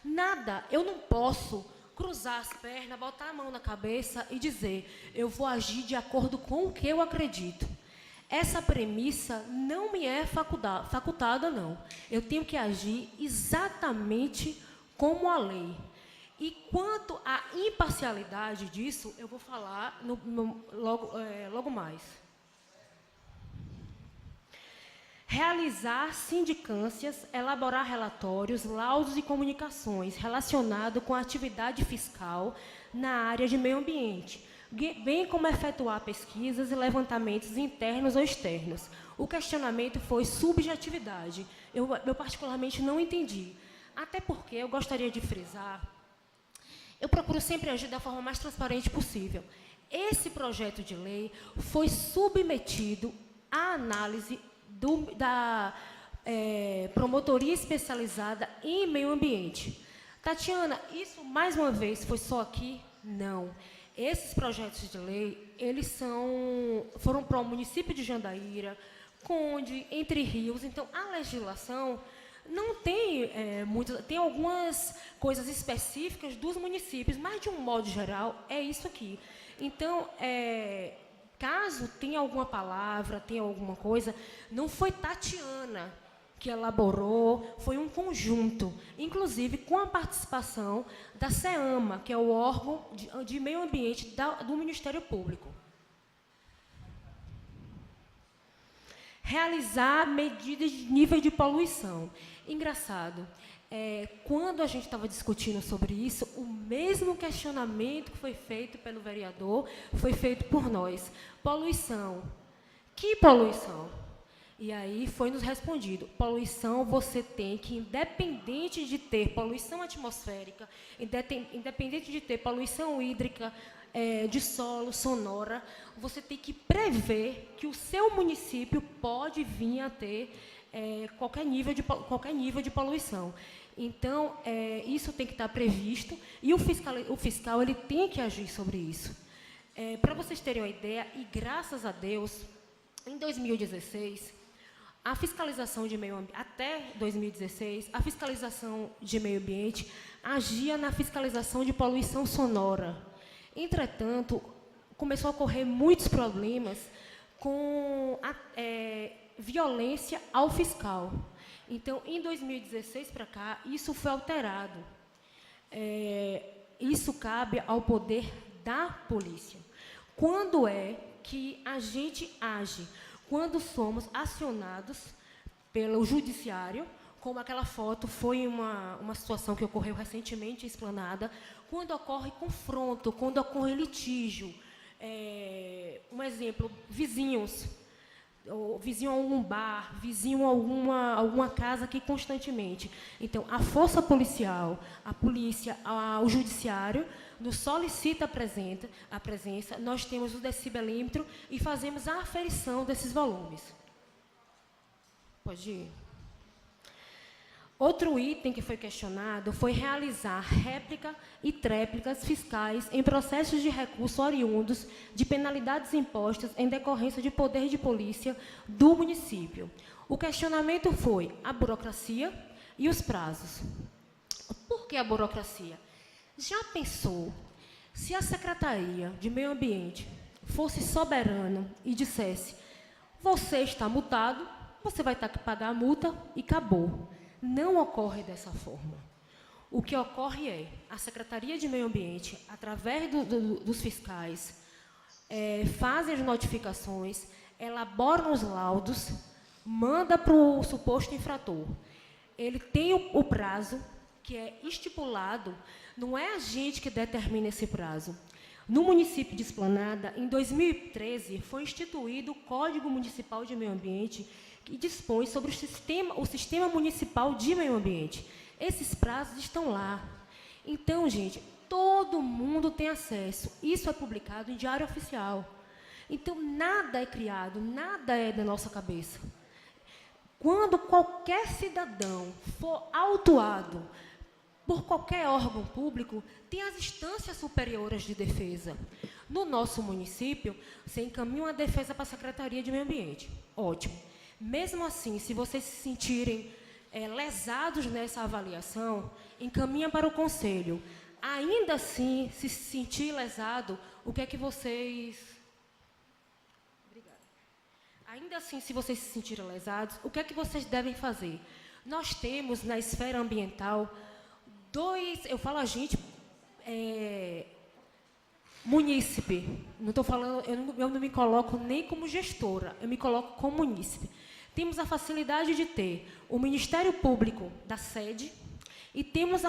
Nada, eu não posso cruzar as pernas, botar a mão na cabeça e dizer, eu vou agir de acordo com o que eu acredito. Essa premissa não me é facultada, não. Eu tenho que agir exatamente como a lei. E quanto à imparcialidade disso, eu vou falar logo mais. Realizar sindicâncias, elaborar relatórios, laudos e comunicações relacionados com a atividade fiscal na área de meio ambiente, bem como efetuar pesquisas e levantamentos internos ou externos. O questionamento foi subjetividade. Eu particularmente não entendi. Até porque eu gostaria de frisar, eu procuro sempre agir da forma mais transparente possível. Esse projeto de lei foi submetido à análise da Promotoria Especializada em Meio Ambiente. Tatiana, isso, mais uma vez, foi só aqui? Não. Esses projetos de lei, eles foram para o município de Jandaíra, Conde, Entre Rios. Então, a legislação não tem tem algumas coisas específicas dos municípios, mas, de um modo geral, é isso aqui. Então, caso tenha alguma palavra, tenha alguma coisa, não foi Tatiana que elaborou, foi um conjunto, inclusive com a participação da CEAMA, que é o órgão de meio ambiente do Ministério Público. Realizar medidas de nível de poluição. Engraçado, quando a gente estava discutindo sobre isso, o mesmo questionamento que foi feito pelo vereador foi feito por nós. Poluição. Que poluição? E aí foi nos respondido, poluição você tem que, independente de ter poluição atmosférica, independente de ter poluição hídrica, de solo, sonora, você tem que prever que o seu município pode vir a ter qualquer nível de poluição. Então, isso tem que estar previsto e o fiscal ele tem que agir sobre isso. Para vocês terem uma ideia, e graças a Deus, em 2016, a fiscalização de meio ambiente, até 2016, a fiscalização de meio ambiente agia na fiscalização de poluição sonora. Entretanto, começou a ocorrer muitos problemas com a violência ao fiscal. Então, em 2016 para cá, isso foi alterado. Isso cabe ao poder da polícia. Quando é que a gente age? Quando somos acionados pelo judiciário, como aquela foto foi uma situação que ocorreu recentemente em Esplanada, quando ocorre confronto, quando ocorre litígio. Um exemplo, vizinhos, vizinho a algum bar, vizinho a alguma casa aqui constantemente. Então, a força policial, a polícia, o judiciário, nos solicita a presença, nós temos o decibelímetro e fazemos a aferição desses volumes. Pode ir. Outro item que foi questionado foi realizar réplica e tréplicas fiscais em processos de recurso oriundos de penalidades impostas em decorrência de poder de polícia do município. O questionamento foi a burocracia e os prazos. Por que a burocracia? Já pensou se a Secretaria de Meio Ambiente fosse soberana e dissesse: você está multado, você vai ter que pagar a multa e acabou? Não ocorre dessa forma. O que ocorre é a Secretaria de Meio Ambiente, através dos fiscais, fazem as notificações, elaboram os laudos, manda para o suposto infrator. Ele tem o prazo que é estipulado, não é a gente que determina esse prazo. No município de Esplanada, em 2013, foi instituído o Código Municipal de Meio Ambiente, que dispõe sobre o sistema municipal de meio ambiente. Esses prazos estão lá. Então, gente, todo mundo tem acesso. Isso é publicado em Diário Oficial. Então, nada é criado, nada é da nossa cabeça. Quando qualquer cidadão for autuado por qualquer órgão público, tem as instâncias superiores de defesa. No nosso município, você encaminha uma defesa para a Secretaria de Meio Ambiente. Ótimo. Mesmo assim, se vocês se sentirem lesados nessa avaliação, encaminha para o conselho. Ainda assim, se sentir lesado, o que é que vocês... Obrigada. Ainda assim, se vocês se sentirem lesados, o que é que vocês devem fazer? Nós temos, na esfera ambiental, eu falo a gente, munícipe, não estou falando, eu não me coloco nem como gestora, eu me coloco como munícipe. Temos a facilidade de ter o Ministério Público da sede e temos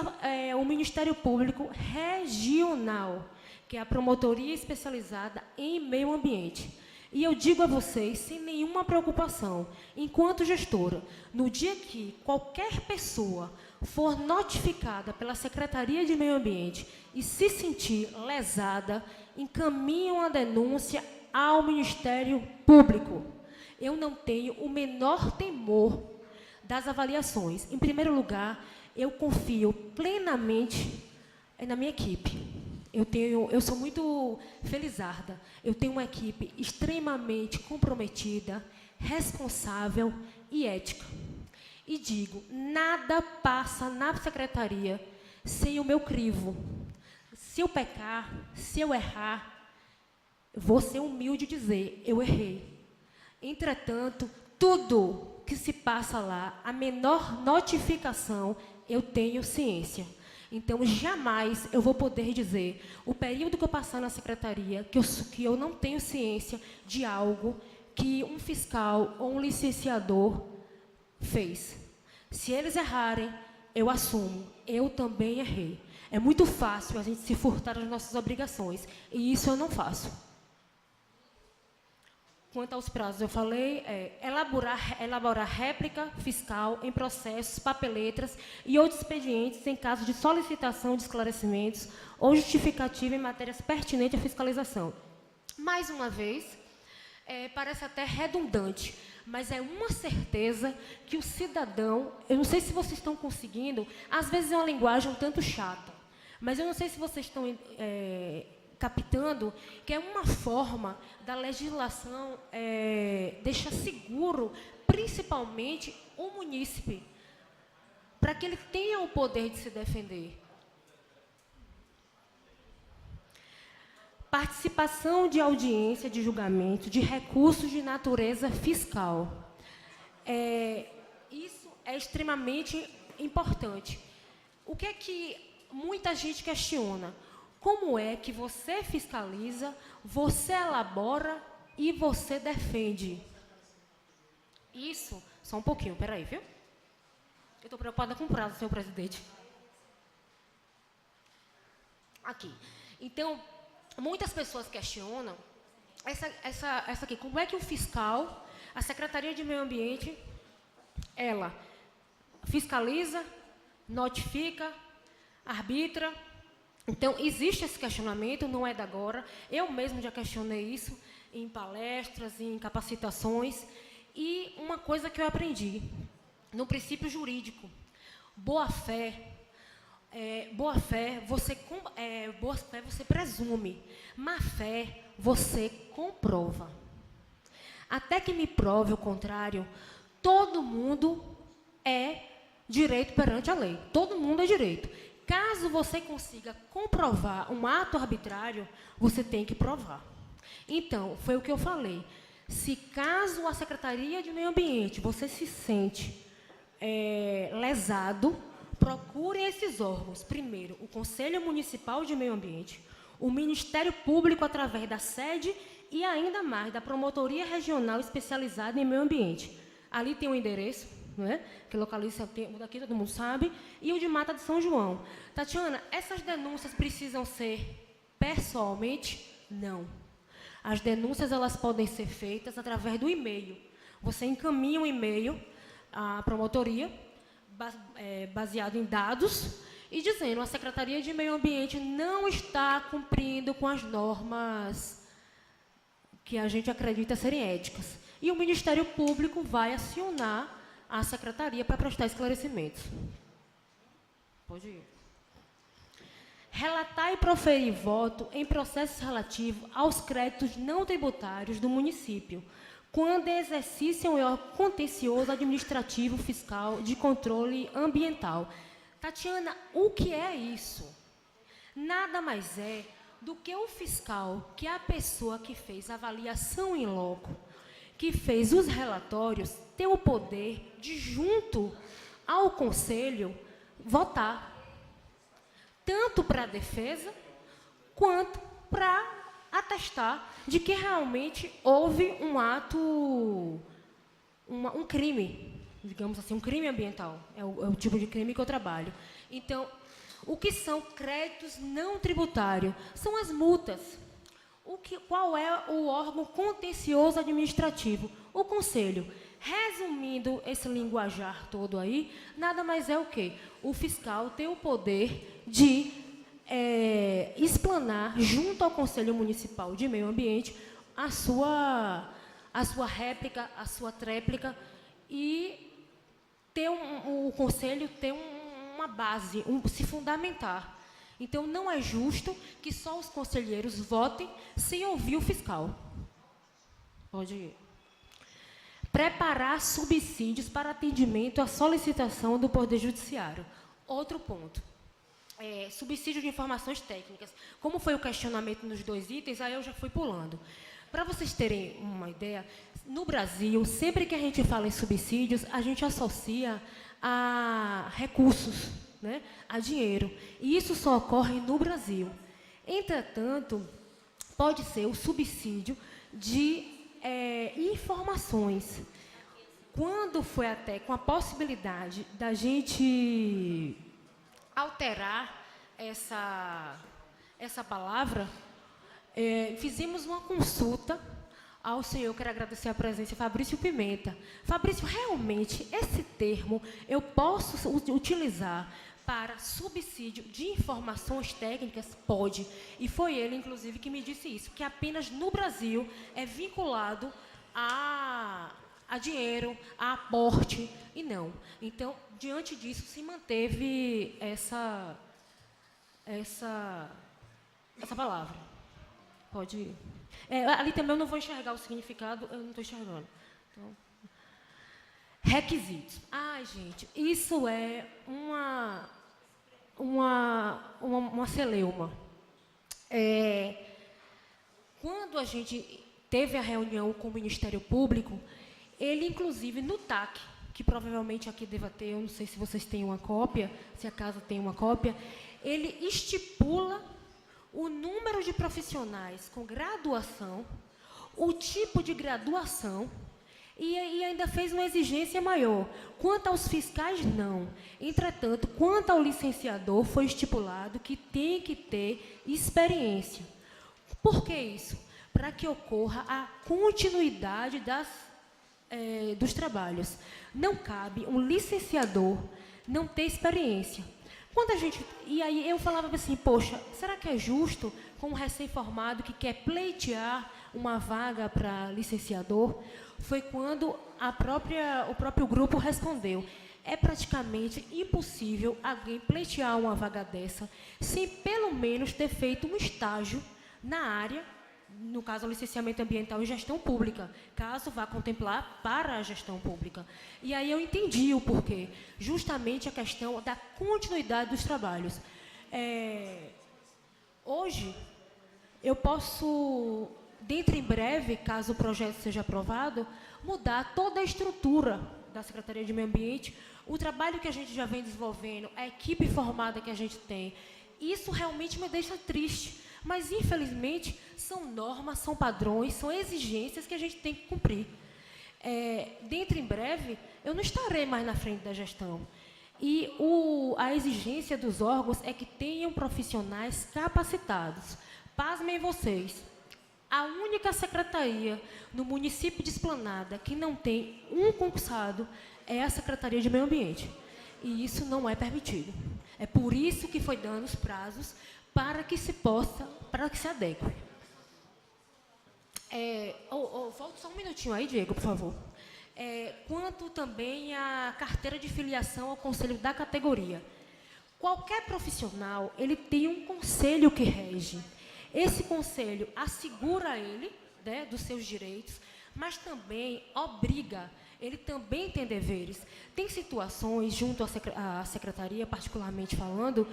o Ministério Público Regional, que é a Promotoria Especializada em Meio Ambiente. E eu digo a vocês, sem nenhuma preocupação, enquanto gestora, no dia que qualquer pessoa for notificada pela Secretaria de Meio Ambiente e se sentir lesada, encaminham a denúncia ao Ministério Público. Eu não tenho o menor temor das avaliações. Em primeiro lugar, eu confio plenamente na minha equipe. Eu sou muito felizarda. Eu tenho uma equipe extremamente comprometida, responsável e ética. E digo, nada passa na secretaria sem o meu crivo. Se eu pecar, se eu errar, vou ser humilde e dizer, eu errei. Entretanto, tudo que se passa lá, a menor notificação, eu tenho ciência. Então, jamais eu vou poder dizer, o período que eu passar na secretaria, que eu não tenho ciência de algo que um fiscal ou um licenciador fez. Se eles errarem, eu assumo, eu também errei. É muito fácil a gente se furtar das nossas obrigações, e isso eu não faço. Quanto aos prazos, eu falei, elaborar réplica fiscal em processos, papeletras e outros expedientes em caso de solicitação de esclarecimentos ou justificativa em matérias pertinentes à fiscalização. Mais uma vez, parece até redundante, mas é uma certeza que o cidadão, eu não sei se vocês estão conseguindo, às vezes é uma linguagem um tanto chata, mas eu não sei se vocês estão captando que é uma forma da legislação deixar seguro, principalmente o munícipe, para que ele tenha o poder de se defender. Participação de audiência de julgamento de recursos de natureza fiscal. Isso é extremamente importante. O que é que muita gente questiona? Como é que você fiscaliza, você elabora e você defende? Isso, só um pouquinho, peraí, viu? Eu estou preocupada com o prazo, senhor presidente. Aqui. Então, muitas pessoas questionam essa aqui. Como é que o fiscal, a Secretaria de Meio Ambiente, ela fiscaliza, notifica, arbitra? Então, existe esse questionamento, não é de agora. Eu mesmo já questionei isso em palestras, em capacitações. E uma coisa que eu aprendi, no princípio jurídico, boa-fé você presume, má-fé você comprova. Até que me prove o contrário, todo mundo é direito perante a lei. Todo mundo é direito. Caso você consiga comprovar um ato arbitrário, você tem que provar. Então, foi o que eu falei. Se caso a Secretaria de Meio Ambiente, você se sente lesado, procurem esses órgãos. Primeiro, o Conselho Municipal de Meio Ambiente, o Ministério Público através da sede e ainda mais da Promotoria Regional Especializada em Meio Ambiente. Ali tem um endereço, né, que localiza, o daqui todo mundo sabe, e o de Mata de São João. Tatiana, essas denúncias precisam ser pessoalmente? Não. As denúncias elas podem ser feitas através do e-mail. Você encaminha um e-mail à promotoria, baseado em dados, e dizendo a Secretaria de Meio Ambiente não está cumprindo com as normas que a gente acredita serem éticas. E o Ministério Público vai acionar a Secretaria para prestar esclarecimentos. Pode ir. Relatar e proferir voto em processos relativos aos créditos não tributários do município, quando exercício em órgão contencioso administrativo fiscal de controle ambiental. Tatiana, o que é isso? Nada mais é do que o fiscal, que é a pessoa que fez a avaliação em loco, que fez os relatórios, tem o poder de, junto ao Conselho, votar. Tanto para a defesa, quanto para atestar de que realmente houve um ato, um crime, digamos assim, um crime ambiental. É o tipo de crime que eu trabalho. Então, O que são créditos não tributários? São as multas. Qual é o órgão contencioso administrativo? O Conselho. Resumindo esse linguajar todo aí, nada mais é o quê? O fiscal tem o poder de explanar, junto ao Conselho Municipal de Meio Ambiente, a sua réplica, a sua tréplica, e ter o Conselho ter uma base, se fundamentar. Então, não é justo que só os conselheiros votem sem ouvir o fiscal. Pode ir. Preparar subsídios para atendimento à solicitação do Poder Judiciário. Outro ponto. Subsídio de informações técnicas. Como foi o questionamento nos 2 itens, aí eu já fui pulando. Para vocês terem uma ideia, no Brasil, sempre que a gente fala em subsídios, a gente associa a recursos, né, a dinheiro. E isso só ocorre no Brasil. Entretanto, pode ser o subsídio de informações. Quando foi até com a possibilidade da gente alterar essa palavra, fizemos uma consulta ao senhor, eu quero agradecer a presença, Fabrício Pimenta. Fabrício, realmente, esse termo eu posso utilizar para subsídio de informações técnicas? Pode. E foi ele, inclusive, que me disse isso, que apenas no Brasil é vinculado a dinheiro, a aporte, e não. Então, diante disso, se manteve essa palavra. Pode ir. Ali também eu não vou enxergar o significado, eu não estou enxergando. Então, requisitos. Ai, gente, isso é uma celeuma. Quando a gente teve a reunião com o Ministério Público, ele, inclusive, no TAC, que provavelmente aqui deva ter, eu não sei se vocês têm uma cópia, se a casa tem uma cópia, ele estipula o número de profissionais com graduação, o tipo de graduação, e ainda fez uma exigência maior. Quanto aos fiscais, não. Entretanto, quanto ao licenciador, foi estipulado que tem que ter experiência. Por que isso? Para que ocorra a continuidade dos trabalhos. Não cabe um licenciador não ter experiência. E aí eu falava assim, poxa, será que é justo com um recém-formado que quer pleitear uma vaga para licenciador? Foi quando o próprio grupo respondeu, é praticamente impossível alguém pleitear uma vaga dessa sem pelo menos ter feito um estágio na área, no caso, o licenciamento ambiental e gestão pública, caso vá contemplar para a gestão pública. E aí eu entendi o porquê, justamente a questão da continuidade dos trabalhos. Hoje, eu posso, dentro em breve, caso o projeto seja aprovado, mudar toda a estrutura da Secretaria de Meio Ambiente, o trabalho que a gente já vem desenvolvendo, a equipe formada que a gente tem. Isso realmente me deixa triste. Mas, infelizmente, são normas, são padrões, são exigências que a gente tem que cumprir. Dentro em breve, eu não estarei mais na frente da gestão. E a exigência dos órgãos é que tenham profissionais capacitados. Pasmem vocês, a única secretaria no município de Esplanada que não tem um concursado é a Secretaria de Meio Ambiente. E isso não é permitido. É por isso que foi dando os prazos para que se adeque. Volta só um minutinho aí, Diego, por favor. Quanto também à carteira de filiação ao conselho da categoria. Qualquer profissional, ele tem um conselho que rege. Esse conselho assegura ele, né, dos seus direitos, mas também obriga, ele também tem deveres. Tem situações, junto à secretaria, particularmente falando,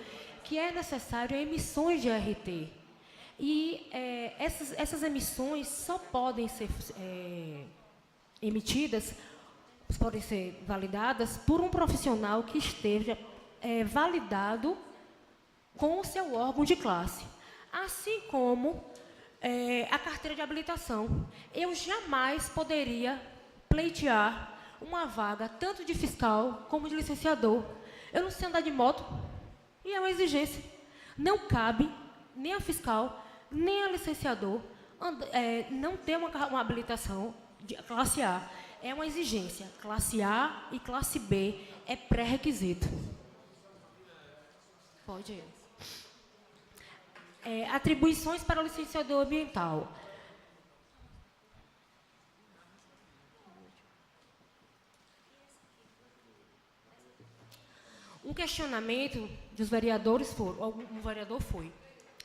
que é necessário emissões de RT. E essas emissões só podem ser emitidas, podem ser validadas por um profissional que esteja validado com o seu órgão de classe. Assim como a carteira de habilitação. Eu jamais poderia pleitear uma vaga tanto de fiscal como de licenciador. Eu não sei andar de moto. E é uma exigência. Não cabe nem a fiscal, nem a licenciador não ter uma habilitação de classe A. É uma exigência. Classe A e classe B é pré-requisito. Pode ir. Atribuições para o licenciador ambiental. Um questionamento dos vereadores um vereador foi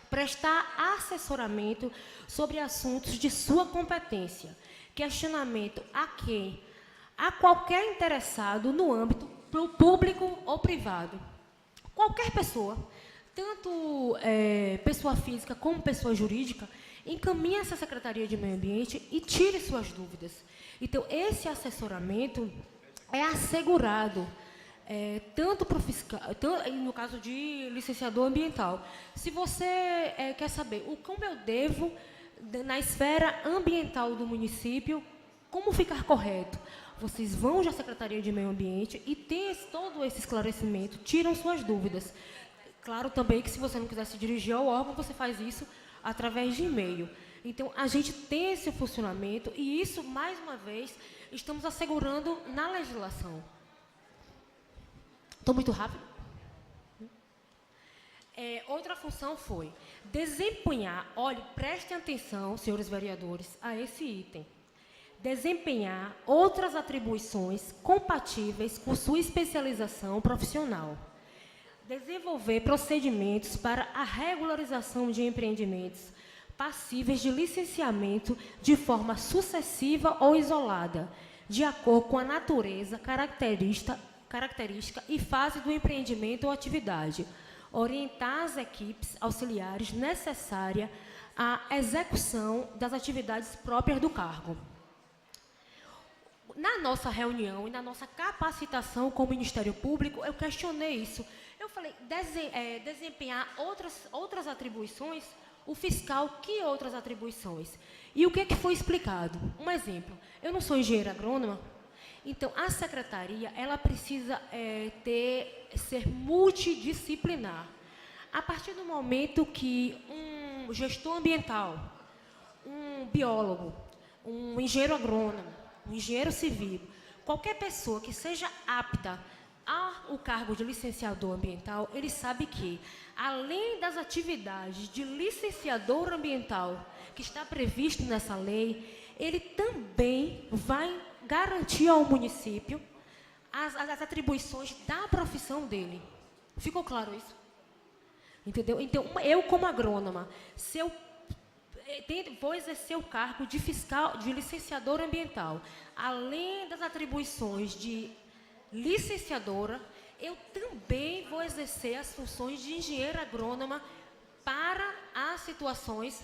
prestar assessoramento sobre assuntos de sua competência. Questionamento a quem? A qualquer interessado no âmbito público ou privado. Qualquer pessoa, tanto pessoa física como pessoa jurídica, encaminhe essa Secretaria de Meio Ambiente e tire suas dúvidas. Então, esse assessoramento é assegurado tanto para o fiscal, no caso de licenciador ambiental. Se você quer saber como eu devo, na esfera ambiental do município, como ficar correto, vocês vão à Secretaria de Meio Ambiente e tem todo esse esclarecimento, tiram suas dúvidas. Claro também que se você não quiser se dirigir ao órgão, você faz isso através de e-mail. Então, a gente tem esse funcionamento e isso, mais uma vez, estamos assegurando na legislação. Estou muito rápido? Outra função foi desempenhar, olhe, prestem atenção, senhores vereadores, a esse item. Desempenhar outras atribuições compatíveis com sua especialização profissional. Desenvolver procedimentos para a regularização de empreendimentos passíveis de licenciamento de forma sucessiva ou isolada, de acordo com a natureza, característica e fase do empreendimento ou atividade. Orientar as equipes auxiliares necessárias à execução das atividades próprias do cargo. Na nossa reunião e na nossa capacitação com o Ministério Público, eu questionei isso. Eu falei, desempenhar outras atribuições, o fiscal, que outras atribuições? E o que foi explicado? Um exemplo, eu não sou engenheira agrônoma, então a secretaria ela precisa ser multidisciplinar. A partir do momento que um gestor ambiental, um biólogo, um engenheiro agrônomo, um engenheiro civil, qualquer pessoa que seja apta ao cargo de licenciador ambiental, ele sabe que, além das atividades de licenciador ambiental que está previsto nessa lei, ele também vai garantir ao município as atribuições da profissão dele. Ficou claro isso? Entendeu? Então, eu como agrônoma, se eu vou exercer o cargo de fiscal, de licenciador ambiental, além das atribuições de licenciadora, eu também vou exercer as funções de engenheira agrônoma para as situações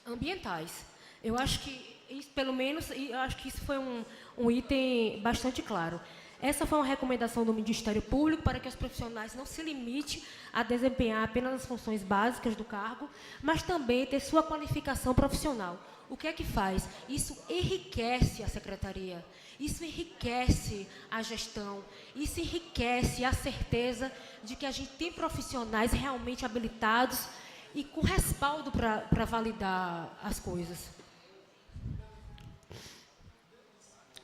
ambientais. Eu acho que isso, pelo menos, eu acho que isso foi um item bastante claro. Essa foi uma recomendação do Ministério Público para que os profissionais não se limitem a desempenhar apenas as funções básicas do cargo, mas também ter sua qualificação profissional. O que é que faz? Isso enriquece a secretaria, isso enriquece a gestão, isso enriquece a certeza de que a gente tem profissionais realmente habilitados e com respaldo para validar as coisas.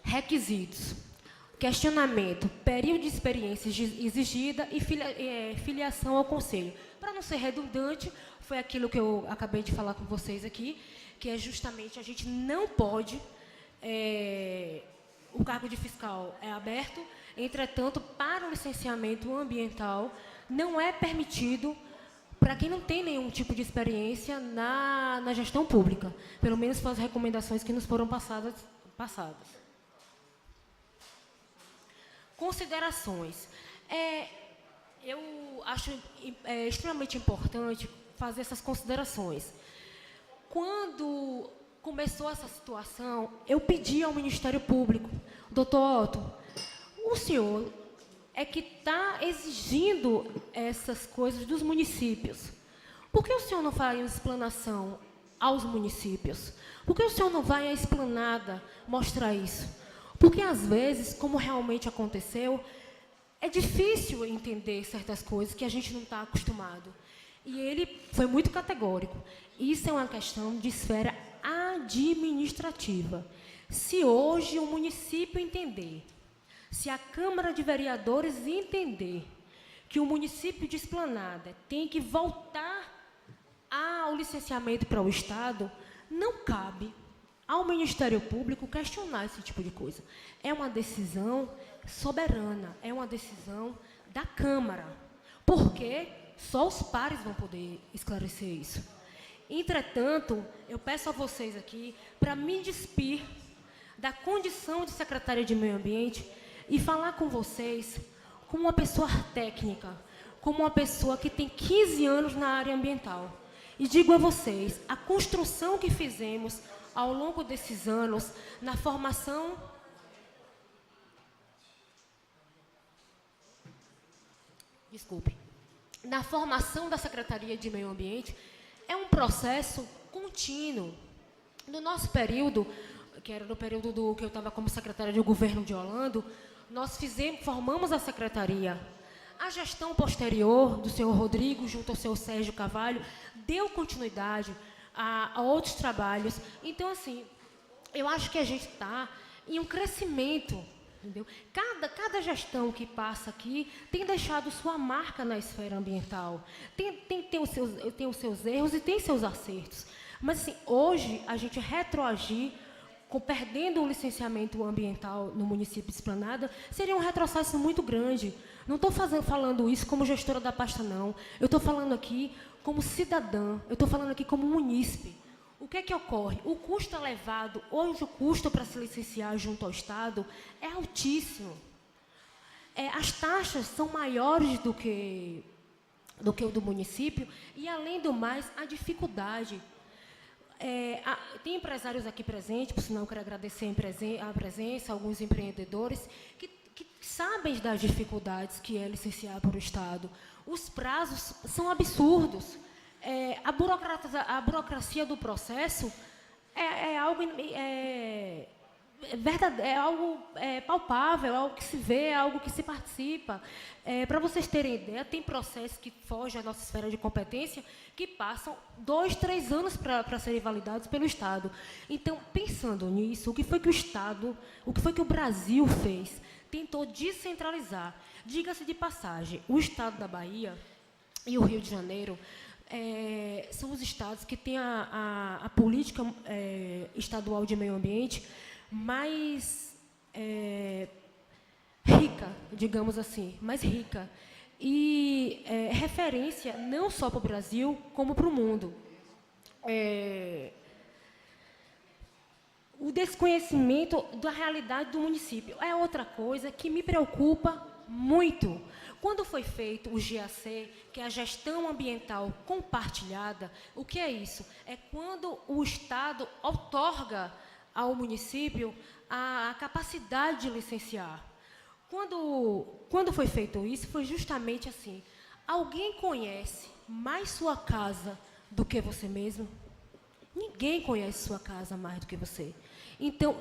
Requisitos. Questionamento, período de experiência exigida e filiação ao conselho. Para não ser redundante, foi aquilo que eu acabei de falar com vocês aqui, que é justamente a gente não pode, o cargo de fiscal é aberto, entretanto, para o licenciamento ambiental, não é permitido para quem não tem nenhum tipo de experiência na gestão pública. Pelo menos foram as recomendações que nos foram passadas. Considerações. Eu acho extremamente importante fazer essas considerações. Quando começou essa situação, eu pedi ao Ministério Público, doutor Otto, o senhor é que está exigindo essas coisas dos municípios. Por que o senhor não faz uma explanação aos municípios? Por que o senhor não vai à esplanada mostrar isso? Porque, às vezes, como realmente aconteceu, é difícil entender certas coisas que a gente não está acostumado. E ele foi muito categórico. Isso é uma questão de esfera administrativa. Se hoje o município entender, se a Câmara de Vereadores entender que o município de Esplanada tem que voltar ao licenciamento para o Estado, não cabe ao Ministério Público questionar esse tipo de coisa. É uma decisão soberana, é uma decisão da Câmara, porque só os pares vão poder esclarecer isso. Entretanto, eu peço a vocês aqui para me despir da condição de secretária de Meio Ambiente e falar com vocês como uma pessoa técnica, como uma pessoa que tem 15 anos na área ambiental. E digo a vocês, a construção que fizemos ao longo desses anos na formação na formação da Secretaria de Meio Ambiente é um processo contínuo. No nosso período, que era no período que eu estava como secretária de governo de Orlando, nós formamos a secretaria. A gestão posterior do senhor Rodrigo, junto ao senhor Sérgio Carvalho, deu continuidade a outros trabalhos. Então, assim, eu acho que a gente está em um crescimento, entendeu? Cada gestão que passa aqui tem deixado sua marca na esfera ambiental. Tem os seus erros e tem seus acertos. Mas, assim, hoje, a gente retroagir, perdendo o licenciamento ambiental no município de Esplanada, seria um retrocesso muito grande. Não estou falando isso como gestora da pasta, não. Eu estou falando aqui como cidadã, eu estou falando aqui como munícipe. O que é que ocorre? O custo elevado, hoje o custo para se licenciar junto ao Estado é altíssimo. As taxas são maiores do que o do município e, além do mais, a dificuldade. Tem empresários aqui presentes, por sinal eu quero agradecer a presença, alguns empreendedores, que sabem das dificuldades que é licenciar para o Estado. Os prazos são absurdos. A burocracia do processo é algo palpável, é algo que se vê, é algo que se participa. Para vocês terem ideia, tem processos que fogem à nossa esfera de competência que passam 2, 3 anos para serem validados pelo Estado. Então, pensando nisso, o que foi que o Brasil fez? Tentou descentralizar. Diga-se de passagem, o Estado da Bahia e o Rio de Janeiro são os estados que têm a política estadual de meio ambiente mais rica, digamos assim, mais rica. E referência não só para o Brasil, como para o mundo. O desconhecimento da realidade do município é outra coisa que me preocupa muito. Quando foi feito o GAC, que é a gestão ambiental compartilhada, o que é isso? É quando o Estado outorga ao município a capacidade de licenciar. Quando foi feito isso, foi justamente assim. Alguém conhece mais sua casa do que você mesmo? Ninguém conhece sua casa mais do que você. Então,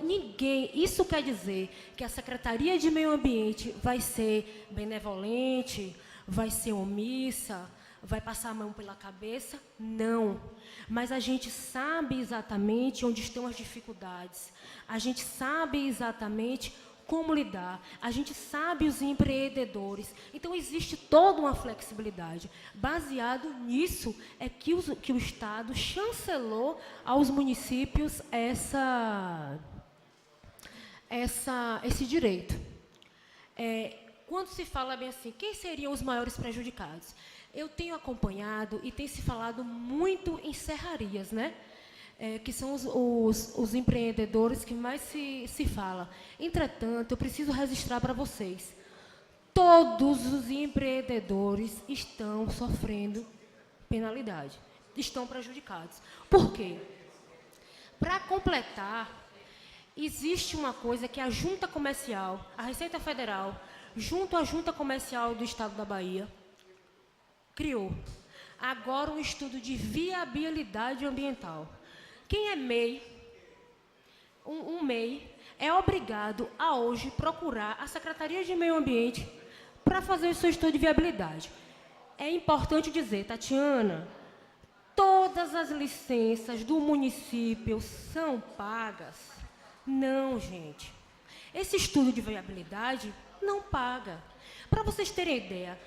isso quer dizer que a Secretaria de Meio Ambiente vai ser benevolente, vai ser omissa, vai passar a mão pela cabeça? Não. Mas a gente sabe exatamente onde estão as dificuldades. A gente sabe exatamente como lidar. A gente sabe os empreendedores. Então, existe toda uma flexibilidade. Baseado nisso, é que o Estado chancelou aos municípios esse direito. Quando se fala bem assim, quem seriam os maiores prejudicados? Eu tenho acompanhado e tem se falado muito em serrarias, né? Que são os empreendedores que mais se fala. Entretanto, eu preciso registrar para vocês, todos os empreendedores estão sofrendo penalidade, estão prejudicados. Por quê? Para completar, existe uma coisa que a Junta Comercial, a Receita Federal, junto à Junta Comercial do Estado da Bahia, criou agora um estudo de viabilidade ambiental. Quem é MEI, MEI, é obrigado a hoje procurar a Secretaria de Meio Ambiente para para fazer o seu estudo de viabilidade. É importante dizer, Tatiana, todas as licenças do município são pagas? Não, gente. Esse estudo de viabilidade não paga. Para vocês terem ideia,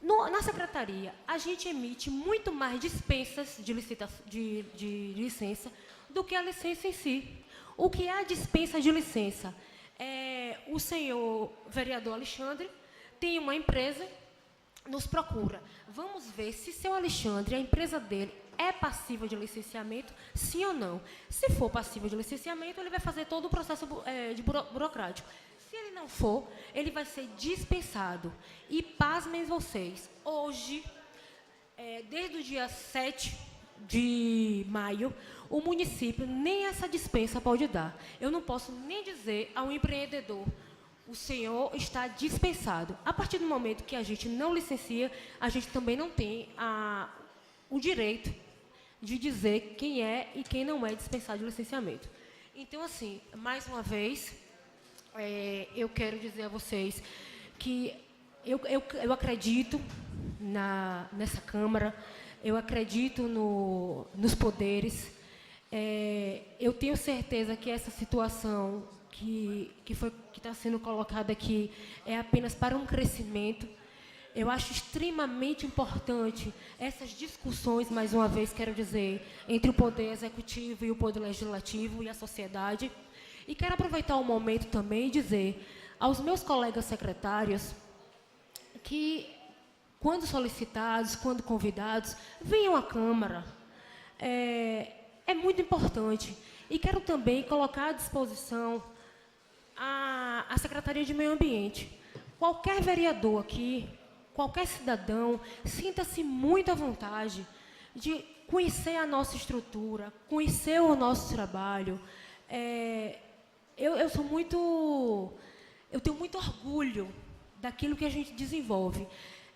na secretaria, a gente emite muito mais dispensas de licença do que a licença em si. O que é a dispensa de licença? O senhor vereador Alexandre tem uma empresa, nos procura. Vamos ver se seu Alexandre, a empresa dele, é passível de licenciamento, sim ou não. Se for passível de licenciamento, ele vai fazer todo o processo burocrático. Se ele não for, ele vai ser dispensado. E pasmem vocês, hoje, desde o dia 7 de maio, o município nem essa dispensa pode dar. Eu não posso nem dizer ao empreendedor, o senhor está dispensado. A partir do momento que a gente não licencia, a gente também não tem o direito de dizer quem é e quem não é dispensado de licenciamento. Então, assim, mais uma vez, eu quero dizer a vocês que eu acredito nessa Câmara, eu acredito nos poderes. Eu tenho certeza que essa situação que está sendo colocada aqui é apenas para um crescimento. Eu acho extremamente importante essas discussões, mais uma vez, quero dizer, entre o Poder Executivo e o Poder Legislativo e a sociedade. E quero aproveitar o momento também e dizer aos meus colegas secretários que, quando solicitados, quando convidados, venham à Câmara. É muito importante. E quero também colocar à disposição a Secretaria de Meio Ambiente. Qualquer vereador aqui, qualquer cidadão, sinta-se muito à vontade de conhecer a nossa estrutura, conhecer o nosso trabalho. Eu tenho muito orgulho daquilo que a gente desenvolve.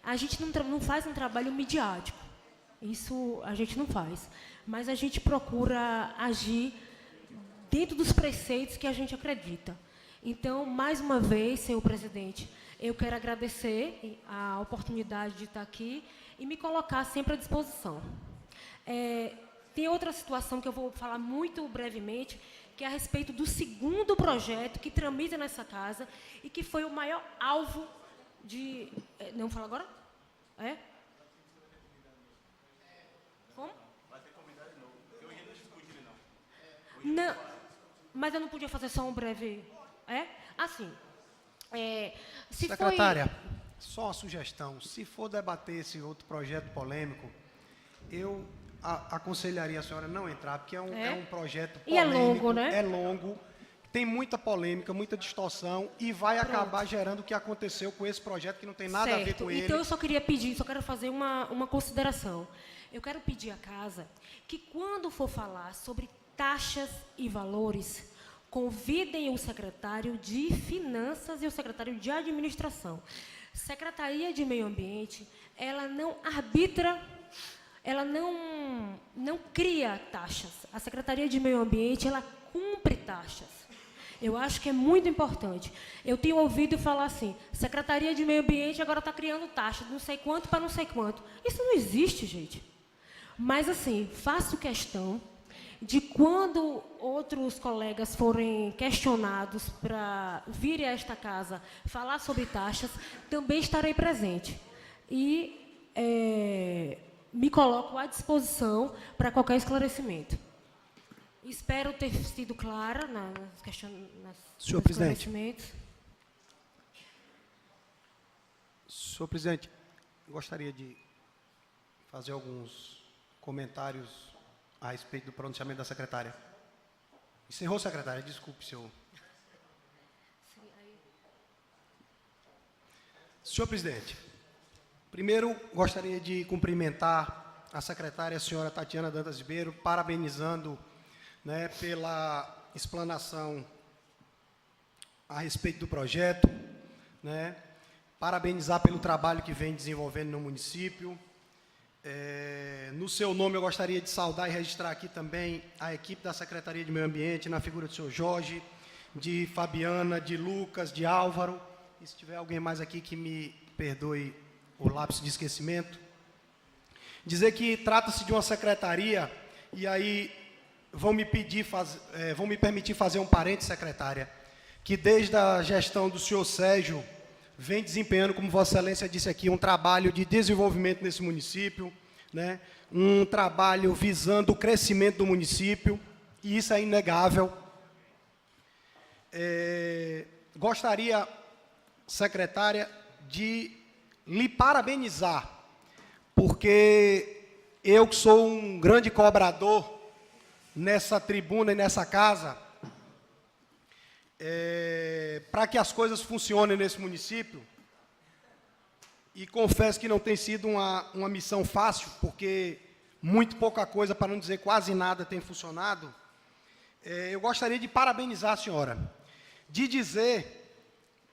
A gente não faz um trabalho midiático, isso a gente não faz, mas a gente procura agir dentro dos preceitos que a gente acredita. Então, mais uma vez, senhor presidente, eu quero agradecer a oportunidade de estar aqui e me colocar sempre à disposição. Tem outra situação que eu vou falar muito brevemente, que é a respeito do segundo projeto que tramita nessa casa e que foi o maior alvo de... Não fala agora? Como? Vai ter convidado de novo. Eu ia discutir, não. Mas eu não podia fazer só um breve... Assim... Secretária, só uma sugestão. Se for debater esse outro projeto polêmico, eu aconselharia a senhora não entrar, porque é um projeto polêmico. E é longo, né? É longo, tem muita polêmica, muita distorção e vai acabar gerando o que aconteceu com esse projeto que não tem nada a ver com ele. Então, eu só queria pedir, só quero fazer uma consideração. Eu quero pedir à casa que, quando for falar sobre taxas e valores, convidem o secretário de Finanças e o secretário de Administração. Secretaria de Meio Ambiente, ela não arbitra, ela não cria taxas. A Secretaria de Meio Ambiente, ela cumpre taxas. Eu acho que é muito importante. Eu tenho ouvido falar assim, Secretaria de Meio Ambiente agora está criando taxa de não sei quanto para não sei quanto. Isso não existe, gente. Mas, assim, faço questão de quando outros colegas forem questionados para vir a esta casa falar sobre taxas, também estarei presente. E me coloco à disposição para qualquer esclarecimento. Espero ter sido clara nos Senhor presidente. esclarecimentos. Senhor presidente, gostaria de fazer alguns comentários a respeito do pronunciamento da secretária. Encerrou, secretária? Desculpe, senhor. Senhor presidente, primeiro gostaria de cumprimentar a secretária, a senhora Tatiana Dantas Ribeiro, parabenizando, né, pela explanação a respeito do projeto, né, parabenizar pelo trabalho que vem desenvolvendo no município. No seu nome, eu gostaria de saudar e registrar aqui também a equipe da Secretaria de Meio Ambiente, na figura do senhor Jorge, de Fabiana, de Lucas, de Álvaro. E se tiver alguém mais aqui que me perdoe o lapso de esquecimento, dizer que trata-se de uma secretaria, e aí vão me permitir fazer um parênteses, secretária, que desde a gestão do senhor Sérgio, vem desempenhando, como Vossa Excelência disse aqui, um trabalho de desenvolvimento nesse município, né? Um trabalho visando o crescimento do município, e isso é inegável. Gostaria, secretária, de lhe parabenizar, porque eu que sou um grande cobrador nessa tribuna e nessa casa, para que as coisas funcionem nesse município, e confesso que não tem sido uma missão fácil, porque muito pouca coisa, para não dizer quase nada, tem funcionado. Eu gostaria de parabenizar a senhora, de dizer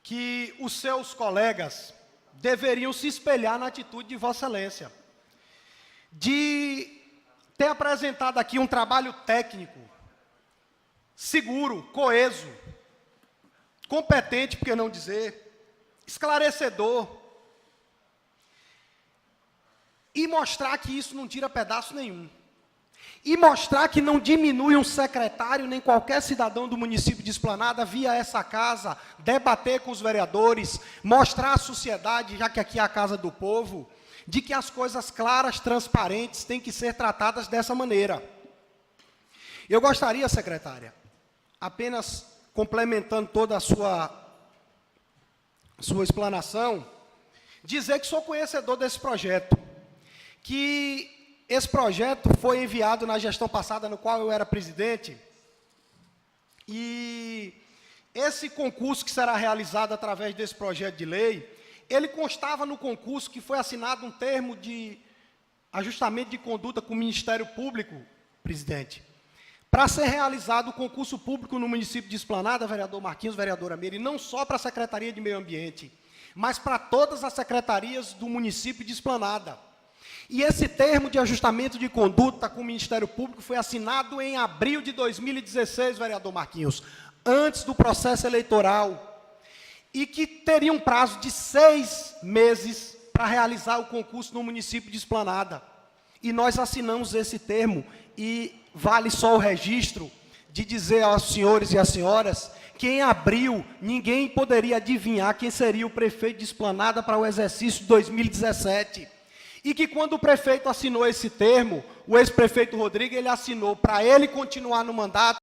que os seus colegas deveriam se espelhar na atitude de Vossa Excelência, de ter apresentado aqui um trabalho técnico, seguro, coeso, competente, por que não dizer, esclarecedor, e mostrar que isso não tira pedaço nenhum. E mostrar que não diminui um secretário, nem qualquer cidadão do município de Esplanada, via essa casa, debater com os vereadores, mostrar à sociedade, já que aqui é a casa do povo, de que as coisas claras, transparentes, têm que ser tratadas dessa maneira. Eu gostaria, secretária, apenas complementando toda a sua explanação, dizer que sou conhecedor desse projeto, que esse projeto foi enviado na gestão passada, no qual eu era presidente, e esse concurso que será realizado através desse projeto de lei, ele constava no concurso que foi assinado um termo de ajustamento de conduta com o Ministério Público, presidente, para ser realizado o concurso público no município de Esplanada, vereador Marquinhos, vereadora Meire, e não só para a Secretaria de Meio Ambiente, mas para todas as secretarias do município de Esplanada. E esse termo de ajustamento de conduta com o Ministério Público foi assinado em abril de 2016, vereador Marquinhos, antes do processo eleitoral, e que teria um prazo de 6 meses para realizar o concurso no município de Esplanada. E nós assinamos esse termo, e vale só o registro de dizer aos senhores e às senhoras que em abril ninguém poderia adivinhar quem seria o prefeito de Esplanada para o exercício de 2017. E que quando o prefeito assinou esse termo, o ex-prefeito Rodrigo, ele assinou para ele continuar no mandato,